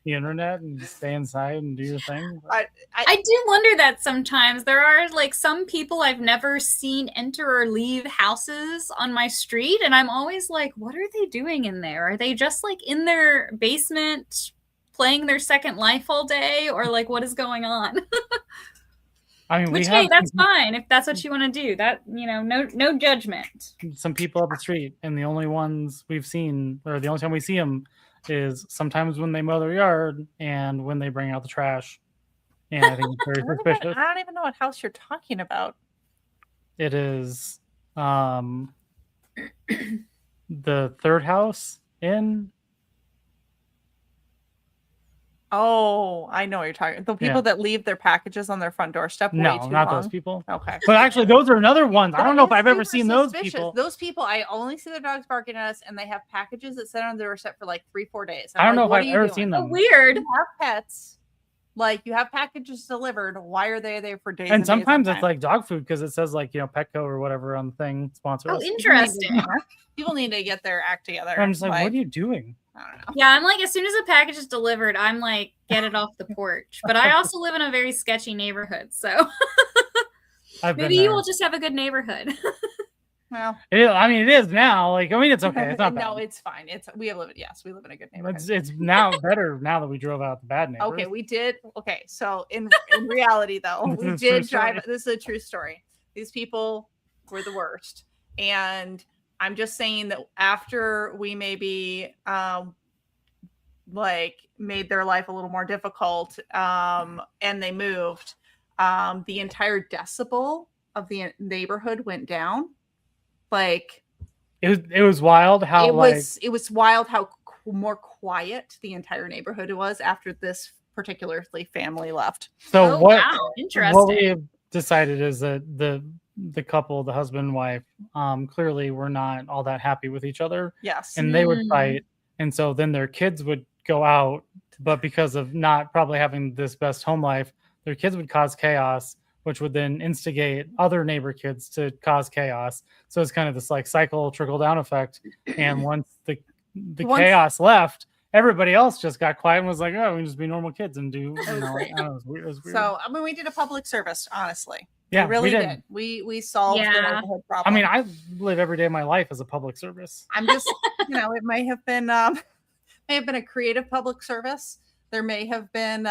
the internet and you stay inside and do your thing. I do wonder that sometimes there are like some people I've never seen enter or leave houses on my street, and I'm always like, what are they doing in there? Are they just like in their basement playing their Second Life all day, or like what is going on? I mean, Which, hey, that's fine if that's what you want to do. That, you know, no judgment. some people up the street, and the only ones we've seen, or the only time we see them, is sometimes when they mow their yard and when they bring out the trash. And I think it's very suspicious. I don't even know what house you're talking about. It is the third house in. Oh, I know what you're talking. The people Yeah. that leave their packages on their front doorstep. Way No, too not long. those people. Okay. But actually, those are another ones. I don't know if That I've is ever super seen those suspicious. people. Those people, I only see their dogs barking at us, and they have packages that sit on their doorstep for like 3-4 days. I don't know if what I've are you ever doing? seen Oh, them. weird. You have pets, like you have packages delivered. Why are they there for days? And days on sometimes it's time? like dog food because it says like, you know, Petco or whatever on the thing sponsor Oh, us. interesting. People need to get their act together. And I'm just like, what are you doing? I don't know. Yeah, I'm like, as soon as a package is delivered, I'm like, get it off the porch. But I also live in a very sketchy neighborhood, so I've been maybe you there. will just have a good neighborhood. Well, It is, I mean, it is now. Like, I mean, it's okay. It's not no, bad. it's fine. We live in a good neighborhood. It's now better now that we drove out the bad neighbors. Okay, we did. Okay, so in reality, though, This we is a true did drive. story. This is a true story. These people were the worst, and I'm just saying that after we maybe like made their life a little more difficult, and they moved, the entire decibel of the neighborhood went down. Like It was wild how it was wild how more quiet the entire neighborhood was after this particularly family left. so Oh, what wow, what interesting. we have decided is that the the couple, the husband and wife, clearly were not all that happy with each other. Yes. And they would fight. And so then their kids would go out, but because of not probably having this best home life, their kids would cause chaos, which would then instigate other neighbor kids to cause chaos. So it's kind of this like cycle trickle down effect. And once the chaos left, everybody else just got quiet and was like, "Oh, we can just be normal kids and do." You know, I don't know, it was weird. So I mean, we did a public service, honestly. Yeah, we really did. We solved the neighborhood problem. I mean, I live every day of my life as a public service. I'm just, it may have been a creative public service. There may have been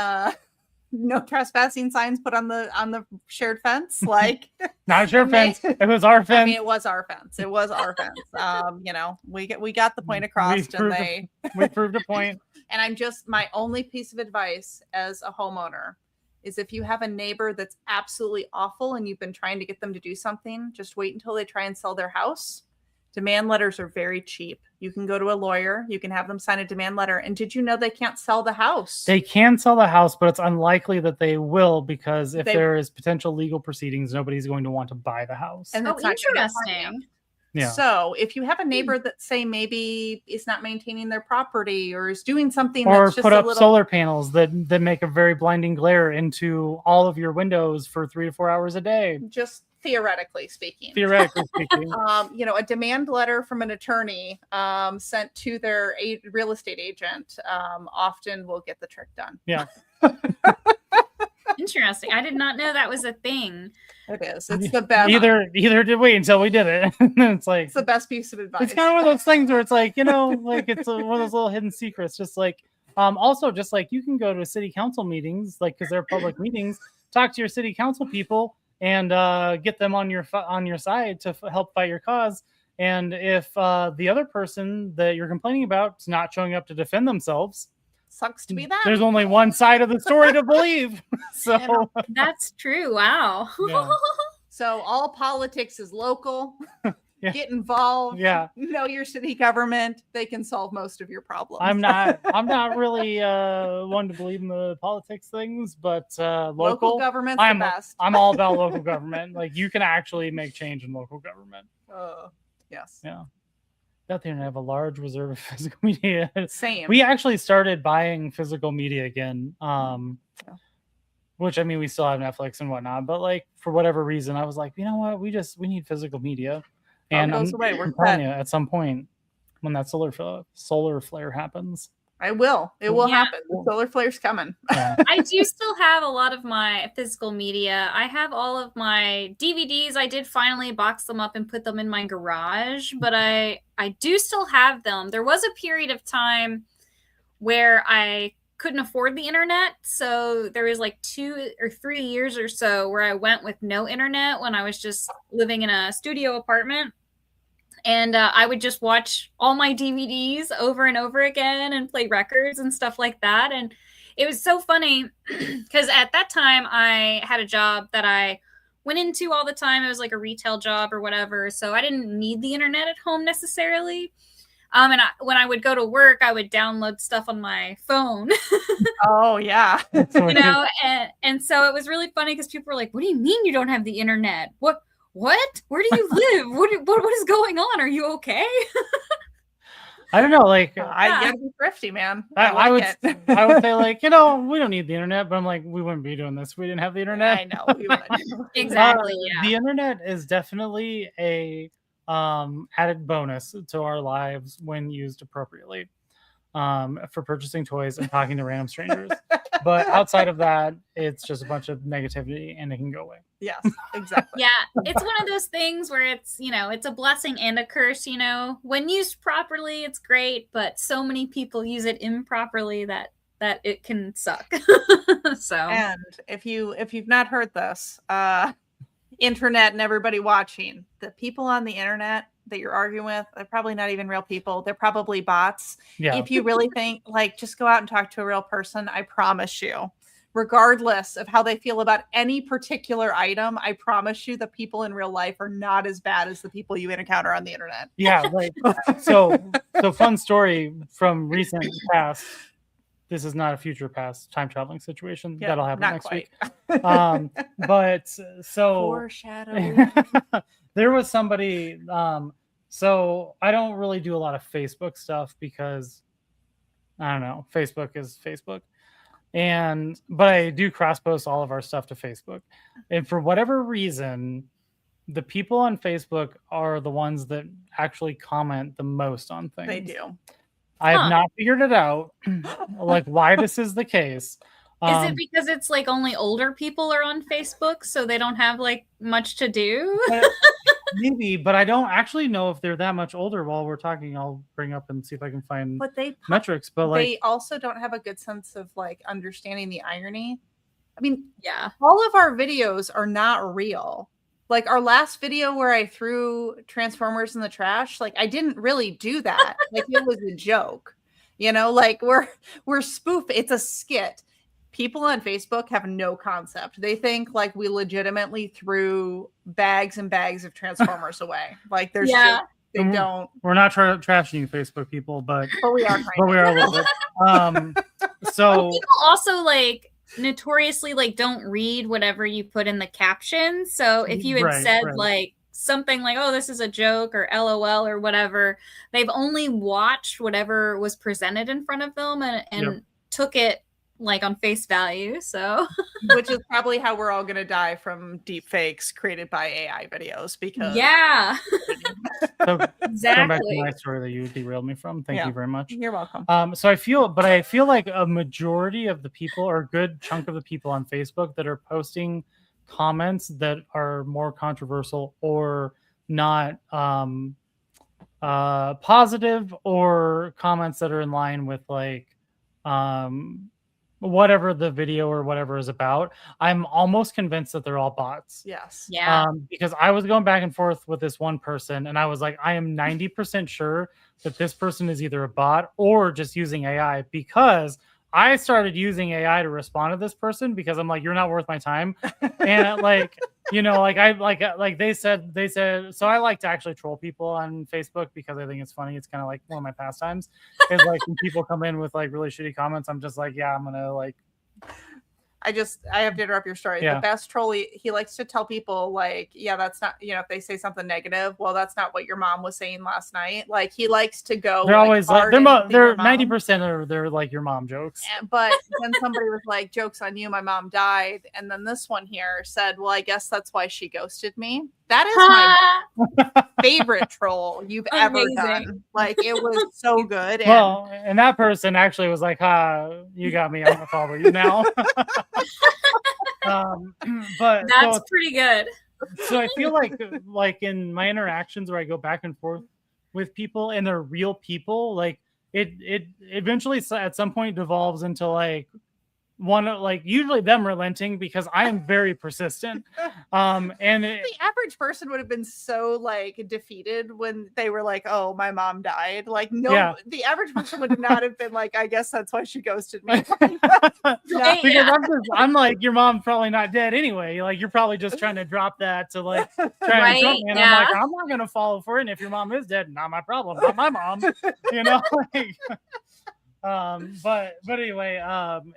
no trespassing signs put on the shared fence. Like, not your fence. It was our fence. I mean, it was our fence. It was our fence. We got the point across, we proved a point. And my only piece of advice as a homeowner is if you have a neighbor that's absolutely awful and you've been trying to get them to do something, just wait until they try and sell their house. Demand letters are very cheap. You can go to a lawyer, you can have them sign a demand letter. And did you know they can't sell the house? They can sell the house, but it's unlikely that they will, because if there is potential legal proceedings, nobody's going to want to buy the house. And that's interesting. Yeah. So if you have a neighbor that say maybe is not maintaining their property or is doing something or that's just put up solar panels that make a very blinding glare into all of your windows for 3 to 4 hours a day. Just theoretically speaking. A demand letter from an attorney sent to their real estate agent often will get the trick done. Yeah. Interesting. I did not know that was a thing. It is. It's the best. Either did we until we did it. It's like it's the best piece of advice. It's kind of one of those things where it's like, like it's one of those little hidden secrets. Just like, also just like you can go to city council meetings, like because they're public meetings, talk to your city council people and get them on your side to help fight your cause. And if the other person that you're complaining about is not showing up to defend themselves, sucks to be that. There's only one side of the story to believe. So that's true. Wow. Yeah. So all politics is local. Yeah. Get involved. Yeah. Know your city government. They can solve most of your problems. I'm not really one to believe in the politics things, but local government's the best. I'm all about local government. Like you can actually make change in local government. Yes. Yeah. That they have a large reserve of physical media. Same. We actually started buying physical media again. Which I mean, we still have Netflix and whatnot, but like for whatever reason, I was like, you know what, we need physical media. And I'm telling you, at some point when that solar flare happens, it will happen. The solar flare's coming. Yeah. I do still have a lot of my physical media. I have all of my DVDs. I did finally box them up and put them in my garage, but I do still have them. There was a period of time where I couldn't afford the internet. So there was like 2 or 3 years or so where I went with no internet when I was just living in a studio apartment. And I would just watch all my DVDs over and over again and play records and stuff like that. And it was so funny because at that time I had a job that I went into all the time. It was like a retail job or whatever. So I didn't need the internet at home necessarily. When I would go to work, I would download stuff on my phone. Oh, yeah. And so it was really funny because people were like, what do you mean you don't have the internet? What? Where do you live? What is going on? Are you okay? I don't know. Like, I gotta be thrifty, man. I would say like, we don't need the internet, but I'm like, we wouldn't be doing this if we didn't have the internet. I know. We would. Exactly. Yeah. The internet is definitely a added bonus to our lives when used appropriately, for purchasing toys and talking to random strangers. But outside of that, it's just a bunch of negativity and it can go away. Yes, exactly. Yeah, it's one of those things where it's, it's a blessing and a curse, When used properly, it's great, but so many people use it improperly that it can suck. So, and if you've not heard this, internet and everybody watching, the people on the internet that you're arguing with, they're probably not even real people. They're probably bots. Yeah. If you really think, like, just go out and talk to a real person, I promise you, regardless of how they feel about any particular item, I promise you the people in real life are not as bad as the people you encounter on the internet. Yeah. Like, so fun story from recent past. this is not a future past time traveling situation. Yeah, That'll happen not next quite. week. But so Foreshadowing. there was somebody. So I don't really do a lot of Facebook stuff because I don't know. Facebook is Facebook. But I do cross post all of our stuff to Facebook. And for whatever reason, the people on Facebook are the ones that actually comment the most on things. They do. I have not figured it out, like why this is the case. Is it because it's like only older people are on Facebook, so they don't have like much to do? Maybe, but I don't actually know if they're that much older. While we're talking, I'll bring up and see if I can find metrics. But like, they also don't have a good sense of like understanding the irony. I mean, yeah, all of our videos are not real. Like our last video where I threw Transformers in the trash, like I didn't really do that. Like it was a joke, you know, like we're spoof. It's a skit. People on Facebook have no concept. They think like we legitimately threw bags and bags of Transformers away. Like there's they don't. We're not trashing you, Facebook people, but we are. But we are a little bit. So people also like notoriously like don't read whatever you put in the caption. So if you had said like something like, oh, this is a joke or LOL or whatever, they've only watched whatever was presented in front of them and took it like on face value. So which is probably how we're all gonna die from deep fakes created by AI videos, because so exactly. Going back to my story that you derailed me from, thank you very much. You're welcome. So I feel like a majority of the people, or a good chunk of the people on Facebook that are posting comments that are more controversial or not positive, or comments that are in line with like whatever the video or whatever is about, I'm almost convinced that they're all bots. Yes. Yeah. Because I was going back and forth with this one person, and I was like, I am 90% sure that this person is either a bot or just using AI, because I started using AI to respond to this person because I'm like, you're not worth my time. And like, you know, like they said, so I like to actually troll people on Facebook because I think it's funny. It's kind of like one of my pastimes. Is like when people come in with like really shitty comments, I'm just like, yeah, I'm gonna like. I have to interrupt your story. Yeah. The best troll, he likes to tell people like, yeah, that's not, you know, if they say something negative, well, that's not what your mom was saying last night. Like he likes to go. They're always like, they're 90% of they're like your mom jokes. But then somebody was like, joke's on you, my mom died. And then this one here said, well, I guess that's why she ghosted me. That is my favorite troll you've ever done. Like it was so good. And that person actually was like, you got me. I'm gonna follow you now. But that's pretty good. So I feel like in my interactions where I go back and forth with people and they're real people, like it eventually at some point devolves into like usually them relenting, because I am very persistent. And the average person would have been so like defeated when they were like, oh, my mom died. Like the average person would not have been like, I guess that's why she ghosted me. Because I'm like, your mom's probably not dead anyway. Like you're probably just trying to drop that to like try and trump me. And I'm like, I'm not gonna follow for it. And if your mom is dead, not my problem, not my mom. You know, like but anyway,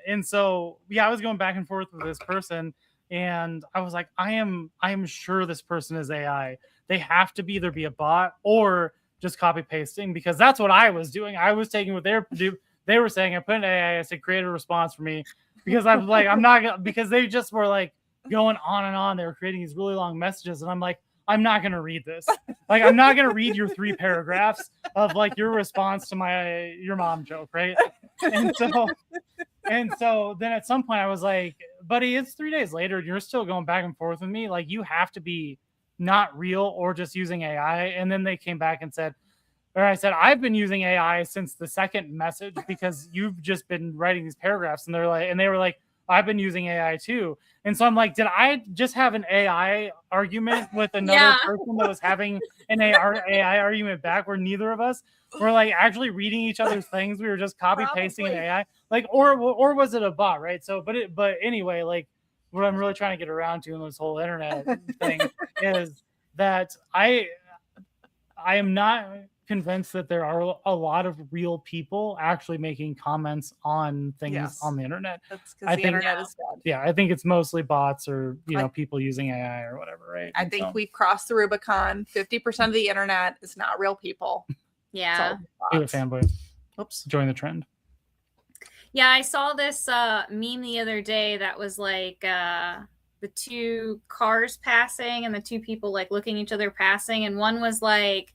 and so I was going back and forth with this person, and I was like, I am sure this person is AI. They have to either be a bot or just copy pasting, because that's what I was doing. I was taking what they were saying. I put in AI. I said, create a response for me, because I was like, I'm not gonna, because they just were like going on and on. They were creating these really long messages, and I'm like, I'm not going to read this. Like, I'm not going to read your 3 paragraphs of like your response to your mom joke. Right. And so then at some point I was like, buddy, it's 3 days later. You're still going back and forth with me. Like you have to be not real or just using AI. And then they came back and said, I said, I've been using AI since the second message, because you've just been writing these paragraphs. And they were like, I've been using AI too. And so I'm like, did I just have an AI argument with another person that was having an AI argument back, where neither of us were like actually reading each other's things? We were just copy pasting an AI, like, or was it a bot? Right. So, but anyway, like what I'm really trying to get around to in this whole internet thing is that I am not convinced that there are a lot of real people actually making comments on things on the internet. That's because the internet is dead. Yeah, I think it's mostly bots or people using AI or whatever, right? I think we've crossed the Rubicon. 50% of the internet is not real people. Yeah. Do it, fanboys. Oops. Join the trend. Yeah, I saw this meme the other day that was like the two cars passing and the two people like looking each other passing, and one was like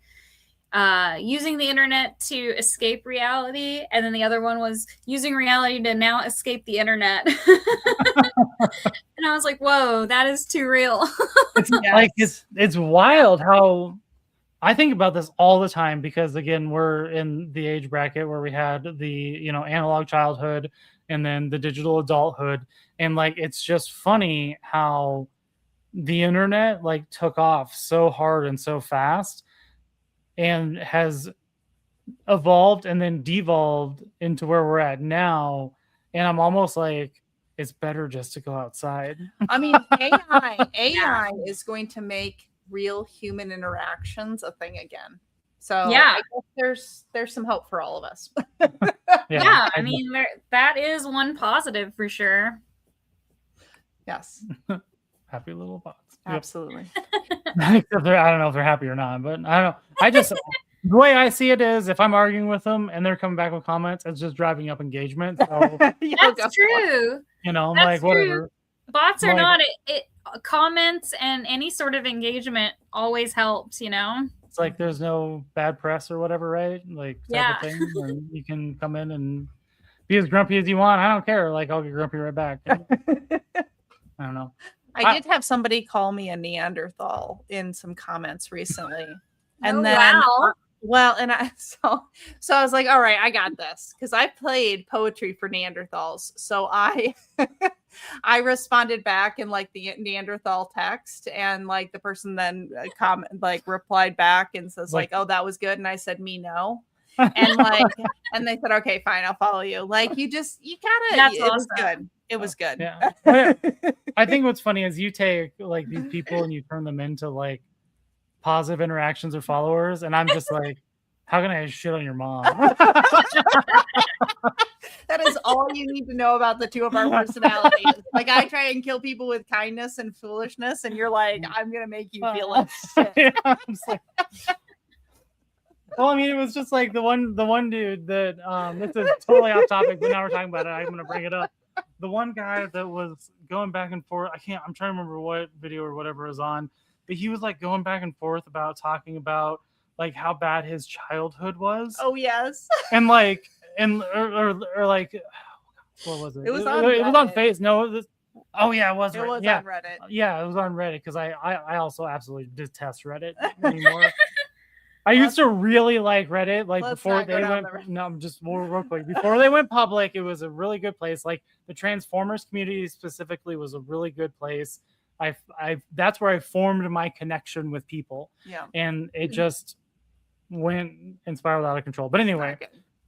using the internet to escape reality, and then the other one was using reality to now escape the internet. And I was like, whoa, that is too real. It's like it's wild how I think about this all the time, because again, we're in the age bracket where we had the analog childhood and then the digital adulthood, and like it's just funny how the internet like took off so hard and so fast and has evolved and then devolved into where we're at now. And I'm almost like, it's better just to go outside. I mean, AI is going to make real human interactions a thing again. So yeah, I guess there's some hope for all of us. Yeah, I mean, that is one positive for sure. Yes. Happy little bots. Absolutely. I don't know if they're happy or not, but I don't know. I just the way I see it is, if I'm arguing with them and they're coming back with comments, it's just driving up engagement. So that's true. I'm like, whatever. Bots are not comments and any sort of engagement always helps, It's like there's no bad press or whatever, right? Like type of thing. And you can come in and be as grumpy as you want. I don't care. Like I'll get grumpy right back. I don't know. I did have somebody call me a Neanderthal in some comments recently. And so I was like, all right, I got this, because I played poetry for Neanderthals. So I responded back in like the Neanderthal text, and like the person then replied back and says like, oh, that was good. And I said, me no. And like, and they said, okay, fine, I'll follow you. Like you gotta, that's it awesome. was good. It was good. Yeah. I think what's funny is you take like these people and you turn them into like positive interactions or followers, and I'm just like, how can I shit on your mom? That is all you need to know about the two of our personalities. Like I try and kill people with kindness and foolishness, and you're like, I'm gonna make you feel like shit. Yeah, I'm just like, well, I mean, it was just like the one dude that this is totally off topic, but now we're talking about it. I'm gonna bring it up. The one guy that was going back and forth, I'm trying to remember what video or whatever was on, but he was like going back and forth about talking about like how bad his childhood was. Oh yes. And like, or like, what was it? It was on Face. No, it was. Oh yeah, it was. It was on Reddit. Yeah, it was on Reddit, because I also absolutely detest Reddit anymore. I used to really like Reddit, like before they went. No, I'm just real quick. Before they went public, it was a really good place. Like the Transformers community specifically was a really good place. That's where I formed my connection with people. Yeah. And it just went and spiraled out of control. But anyway,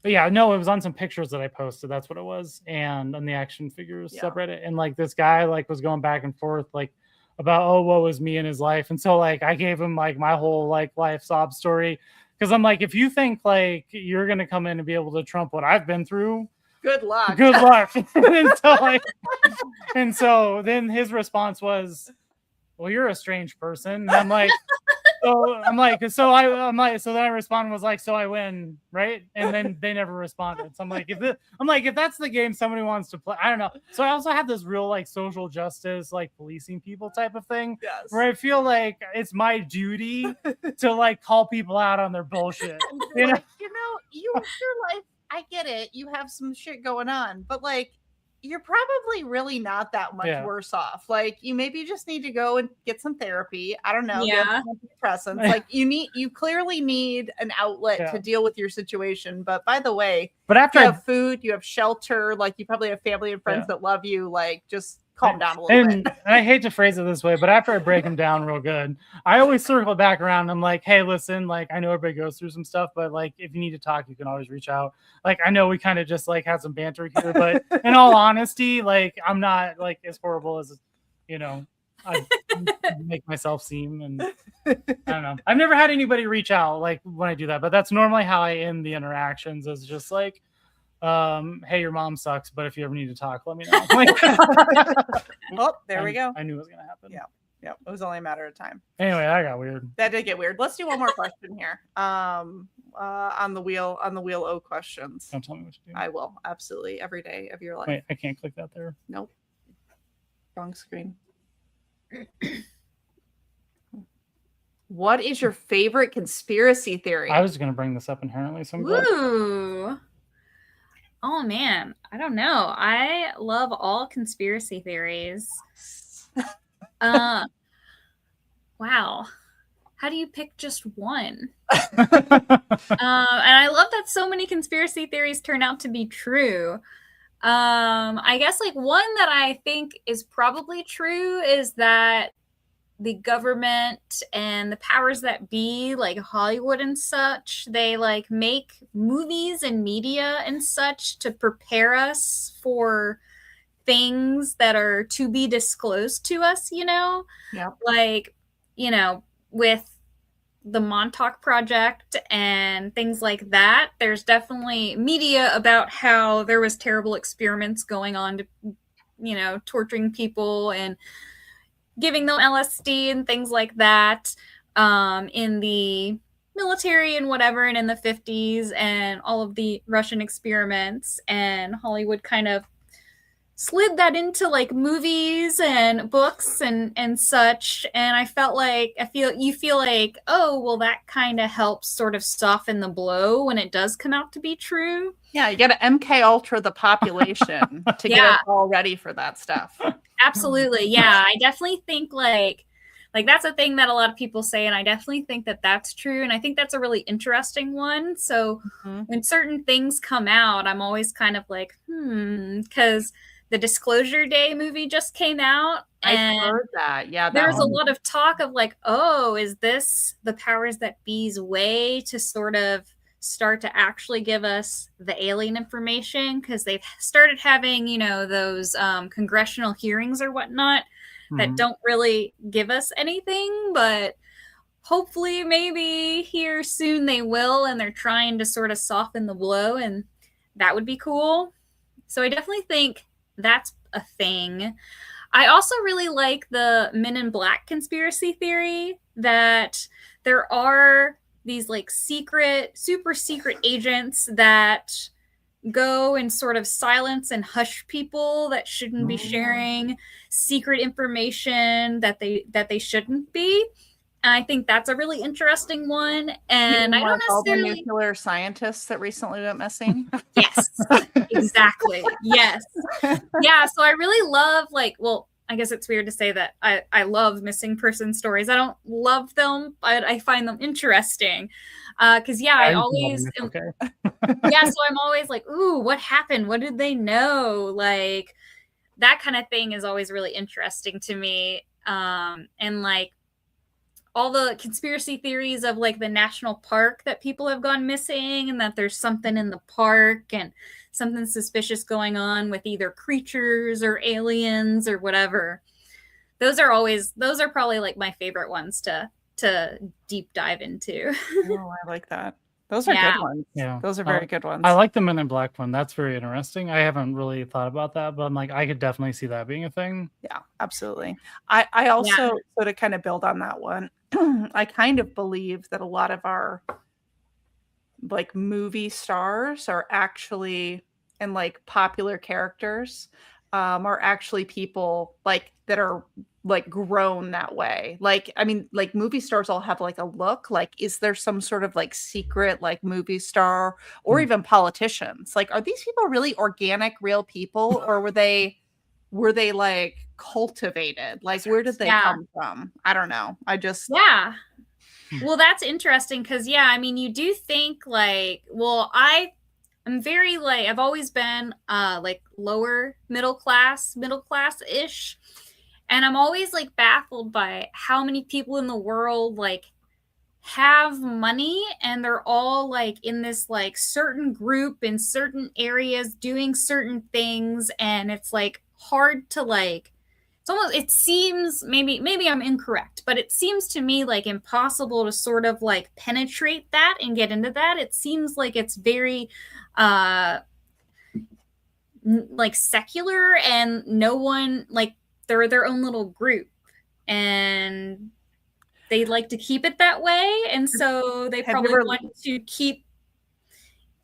but yeah, no, it was on some pictures that I posted. That's what it was. And on the action figures subreddit. And like this guy like was going back and forth like about, oh, what was me in his life. And so like I gave him like my whole like life sob story, because I'm like, if you think like you're gonna come in and be able to trump what I've been through, good luck. And so then his response was, well, you're a strange person. And I'm like, so then I responded was like, so I win, right? And then they never responded. So I'm like, if that's the game somebody wants to play, I don't know. So I also have this real like social justice, like policing people type of thing, where I feel like it's my duty to like call people out on their bullshit. Your life, I get it. You have some shit going on, but like, you're probably really not that much worse off. Like you maybe just need to go and get some therapy. I don't know. Yeah. Antidepressants. Like you clearly need an outlet to deal with your situation. But by the way, after you have food, you have shelter, like you probably have family and friends that love you. Like just calm down a little bit. And I hate to phrase it this way, but after I break them down real good, I always circle back around and I'm like, hey, listen, like I know everybody goes through some stuff, but like if you need to talk, you can always reach out. Like I know we kind of just like had some banter here, but in all honesty, like I'm not like as horrible as I make myself seem, and I don't know. I've never had anybody reach out like when I do that, but that's normally how I end the interactions. Is just like, hey, your mom sucks, but if you ever need to talk, let me know. Like, oh, there we go. I knew it was gonna happen. Yeah. It was only a matter of time. Anyway, that got weird. That did get weird. Let's do one more question here. On the wheel O questions. Don't tell me what to do. I will, absolutely, every day of your life. Wait, I can't click that there. Nope. Wrong screen. What is your favorite conspiracy theory? I was gonna bring this up inherently, so I'm glad. Ooh. Oh man, I don't know. I love all conspiracy theories. Wow. How do you pick just one? And I love that so many conspiracy theories turn out to be true. I guess like one that I think is probably true is that the government and the powers that be, like Hollywood and such, they like make movies and media and such to prepare us for things that are to be disclosed to us, you know? Yeah. Like, you know, with the Montauk Project and things like that, there's definitely media about how there was terrible experiments going on to, you know, torturing people and giving them LSD and things like that in the military and whatever, and in the 50s and all of the Russian experiments, and Hollywood kind of slid that into like movies and books and such. And I felt like you feel like, oh well, that kind of helps sort of soften the blow when it does come out to be true. Yeah, you got to MK Ultra the population to get us all ready for that stuff. Absolutely. Yeah, I definitely think like that's a thing that a lot of people say, and I definitely think that that's true, and I think that's a really interesting one. So when certain things come out, I'm always kind of like, because the Disclosure Day movie just came out, and I heard that. Yeah, there was a lot of talk of like, oh, is this the powers that be's way to sort of start to actually give us the alien information? Because they've started having, you know, those congressional hearings or whatnot that don't really give us anything, but hopefully maybe here soon they will, and they're trying to sort of soften the blow, and that would be cool. So I definitely think that's a thing. I also really like the Men in Black conspiracy theory that there are these like super secret agents that go and sort of silence and hush people that shouldn't be sharing secret information that they shouldn't be. And I think that's a really interesting one. And I don't necessarily all the nuclear scientists that recently went missing. Yes, exactly. Yes. Yeah. So I really love I guess it's weird to say that I love missing person stories. I don't love them, but I find them interesting. Because I always so I'm always like, ooh, what happened? What did they know? Like that kind of thing is always really interesting to me. And like all the conspiracy theories of like the national park that people have gone missing, and that there's something in the park and something suspicious going on with either creatures or aliens or whatever. Those are probably like my favorite ones to deep dive into. Oh, I like that. Those are good ones. Yeah. Those are very good ones. I like the Men in Black one. That's very interesting. I haven't really thought about that, but I'm like, I could definitely see that being a thing. Yeah, absolutely. I also, so to kind of build on that one, I kind of believe that a lot of our like movie stars are actually, and like popular characters are actually people like that are like grown that way. Like, I mean, like movie stars all have like a look. Like, is there some sort of like secret like movie star or even politicians? Like, are these people really organic, real people, or were they like cultivated? Like, where did they come from? I don't know. Well, that's interesting because I mean, you do think like, well, I'm very like, I've always been like lower middle class-ish. And I'm always like baffled by how many people in the world like have money, and they're all like in this like certain group in certain areas doing certain things. And it's like hard to like it's almost, it seems, maybe I'm incorrect, but it seems to me like impossible to sort of like penetrate that and get into that. It seems like it's very like secular, and no one, like, they're their own little group and they like to keep it that way, and so they probably want to keep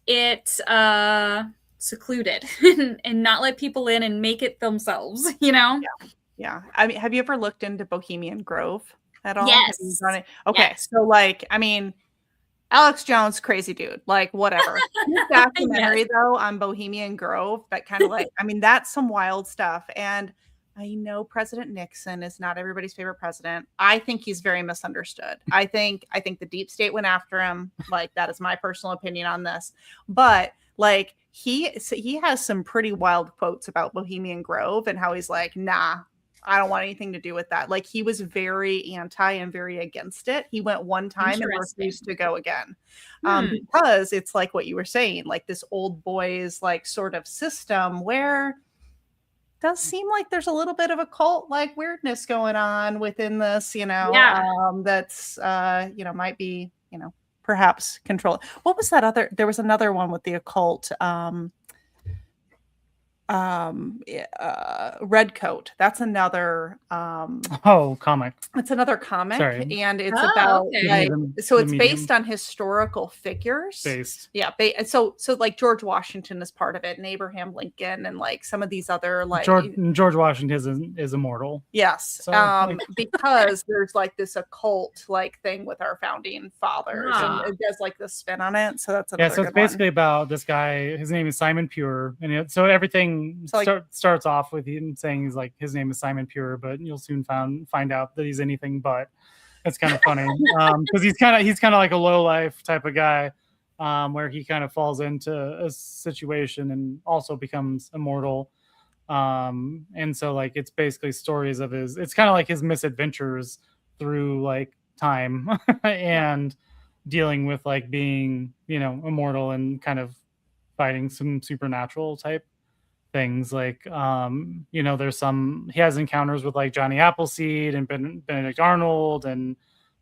it secluded and not let people in and make it themselves, you know? Yeah. I mean, have you ever looked into Bohemian Grove at all? Yes. Have you done it? Okay. Yes. So like, I mean, Alex Jones, crazy dude, like whatever. His documentary though on Bohemian Grove, that kind of like, I mean, that's some wild stuff. And I know President Nixon is not everybody's favorite president. I think he's very misunderstood. I think the deep state went after him. Like, that is my personal opinion on this. But like, he has some pretty wild quotes about Bohemian Grove and how he's like, nah, I don't want anything to do with that. Like, he was very anti and very against it. He went one time and refused to go again. Because it's like what you were saying, like this old boys like sort of system where does seem like there's a little bit of a cult like weirdness going on within this, you know, that's, you know, might be, you know, perhaps control. What was that other, there was another one with the occult, Redcoat. That's another comic. It's another comic. Sorry. And it's about like, so it's based on historical figures. Yeah. So like George Washington is part of it, and Abraham Lincoln, and like some of these other like George Washington is immortal. Yes. So, because there's like this occult like thing with our founding fathers, and it does like this spin on it. So that's another so it's basically about this guy. His name is Simon Pure, and so everything starts off with him saying he's like, his name is Simon Pure, but you'll soon find out that he's anything but. It's kind of funny because he's kind of like a low life type of guy, where he kind of falls into a situation and also becomes immortal. And so like it's basically stories of it's kind of like his misadventures through like time and dealing with like being, you know, immortal and kind of fighting some supernatural type things. Like you know, there's he has encounters with like Johnny Appleseed and Benedict Arnold and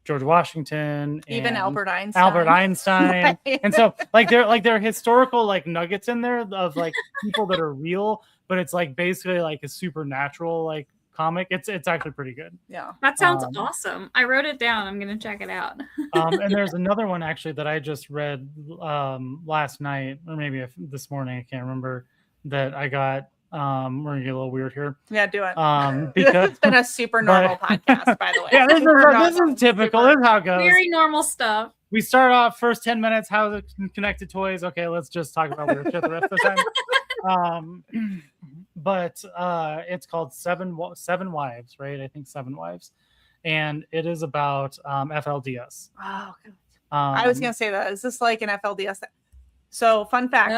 George Washington, even Albert Einstein. Right. And so like there are historical like nuggets in there of like people that are real, but it's like basically like a supernatural like comic. It's actually pretty good. Yeah, that sounds awesome. I wrote it down. I'm gonna check it out. And there's another one actually that I just read last night, or maybe this morning, I can't remember, that I got. We're gonna get a little weird here. Yeah, do it. Because it's been a super normal podcast, by the way. Yeah, this is typical. This is how it goes. Very normal stuff. We start off first 10 minutes, how the connected toys. Okay, let's just talk about weird shit the rest of the time. But it's called Seven Wives, right? I think 7 Wives, and it is about FLDS. Oh, I was gonna say that. Is this like an FLDS? So, fun fact: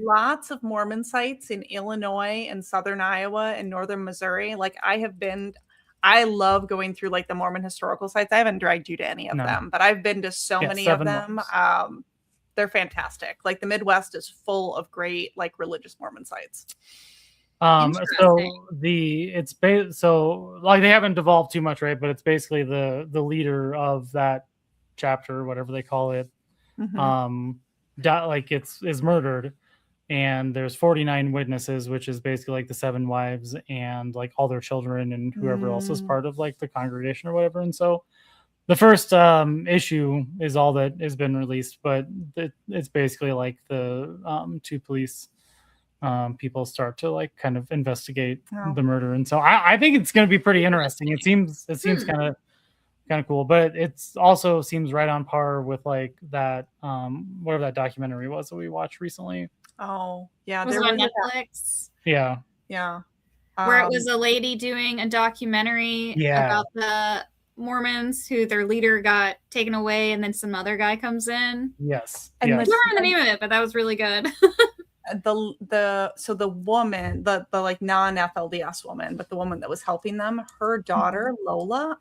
lots of Mormon sites in Illinois and southern Iowa and northern Missouri. Like I love going through like the Mormon historical sites. I haven't dragged you to any of them, but I've been to so many of them. They're fantastic. Like the Midwest is full of great like religious Mormon sites. So like they haven't devolved too much, right? But it's basically the leader of that chapter, whatever they call it, like is murdered, and there's 49 witnesses, which is basically like the 7 wives and like all their children and whoever else is part of like the congregation or whatever. And so the first issue is all that has been released, but it's basically like the 2 police people start to like kind of investigate the murder. And so I think it's going to be pretty interesting. It seems kind of cool, but it's also seems right on par with like that whatever that documentary was that we watched recently. Oh yeah, was it on Netflix? Yeah Where it was a lady doing a documentary about the Mormons who their leader got taken away, and then some other guy comes in. Yes, I don't remember the name of it, but that was really good. The woman, the like non-FLDS woman, but the woman that was helping them, her daughter Lola,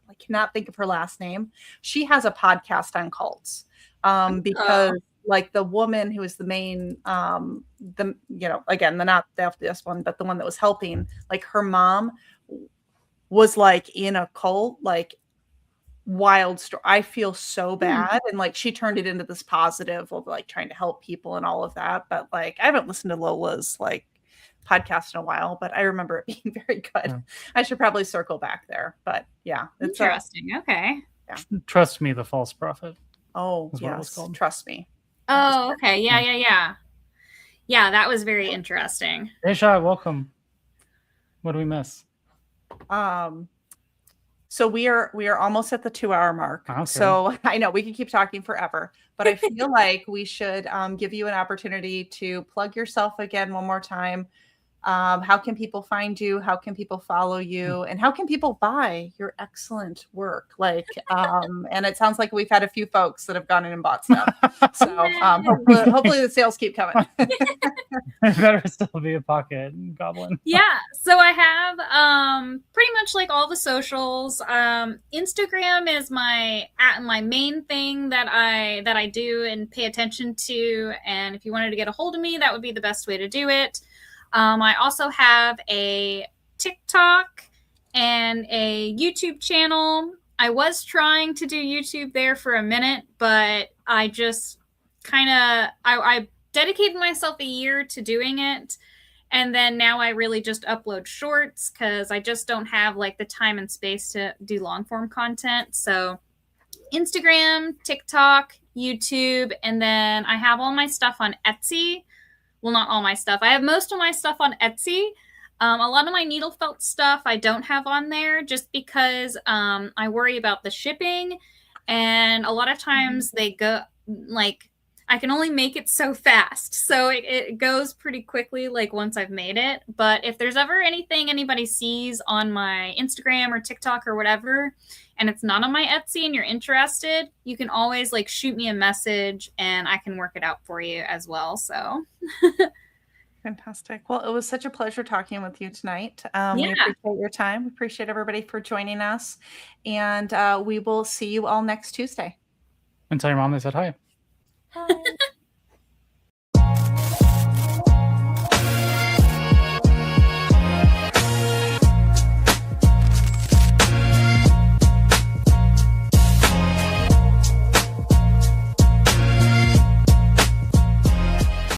I cannot think of her last name. She has a podcast on cults, because like the woman who is the main, again, the not the FLDS one, but the one that was helping, like her mom was like in a cult, like wild story. I feel so bad. And like she turned it into this positive of like trying to help people and all of that. But like I haven't listened to Lola's like podcast in a while, but I remember it being very good. Yeah. I should probably circle back there. But yeah, it's interesting. Okay. Yeah. Trust me, the false prophet. Oh, yes. Trust me. Oh, okay. Yeah. Yeah, that was very interesting. Hey, Shai, welcome. What do we miss? So we are almost at the 2-hour mark. Okay. So I know we can keep talking forever, but I feel like we should give you an opportunity to plug yourself again one more time. How can people find you? How can people follow you? And how can people buy your excellent work? Like, and it sounds like we've had a few folks that have gone in and bought stuff. So hopefully the sales keep coming. It better still be a pocket goblin. Yeah. So I have pretty much like all the socials. Instagram is my main thing that I do and pay attention to. And if you wanted to get a hold of me, that would be the best way to do it. I also have a TikTok and a YouTube channel. I was trying to do YouTube there for a minute, but I just I dedicated myself a year to doing it. And then now I really just upload shorts because I just don't have like the time and space to do long form content. So Instagram, TikTok, YouTube, and then I have all my stuff on Etsy. Well, not all my stuff. I have most of my stuff on Etsy. A lot of my needle felt stuff I don't have on there just because I worry about the shipping. And a lot of times they go like, I can only make it so fast. So it goes pretty quickly, like once I've made it. But if there's ever anything anybody sees on my Instagram or TikTok or whatever, and it's not on my Etsy and you're interested, you can always like shoot me a message and I can work it out for you as well. So fantastic. Well, it was such a pleasure talking with you tonight. We appreciate your time. We appreciate everybody for joining us. And we will see you all next Tuesday. And tell your mom they said hi. Hi.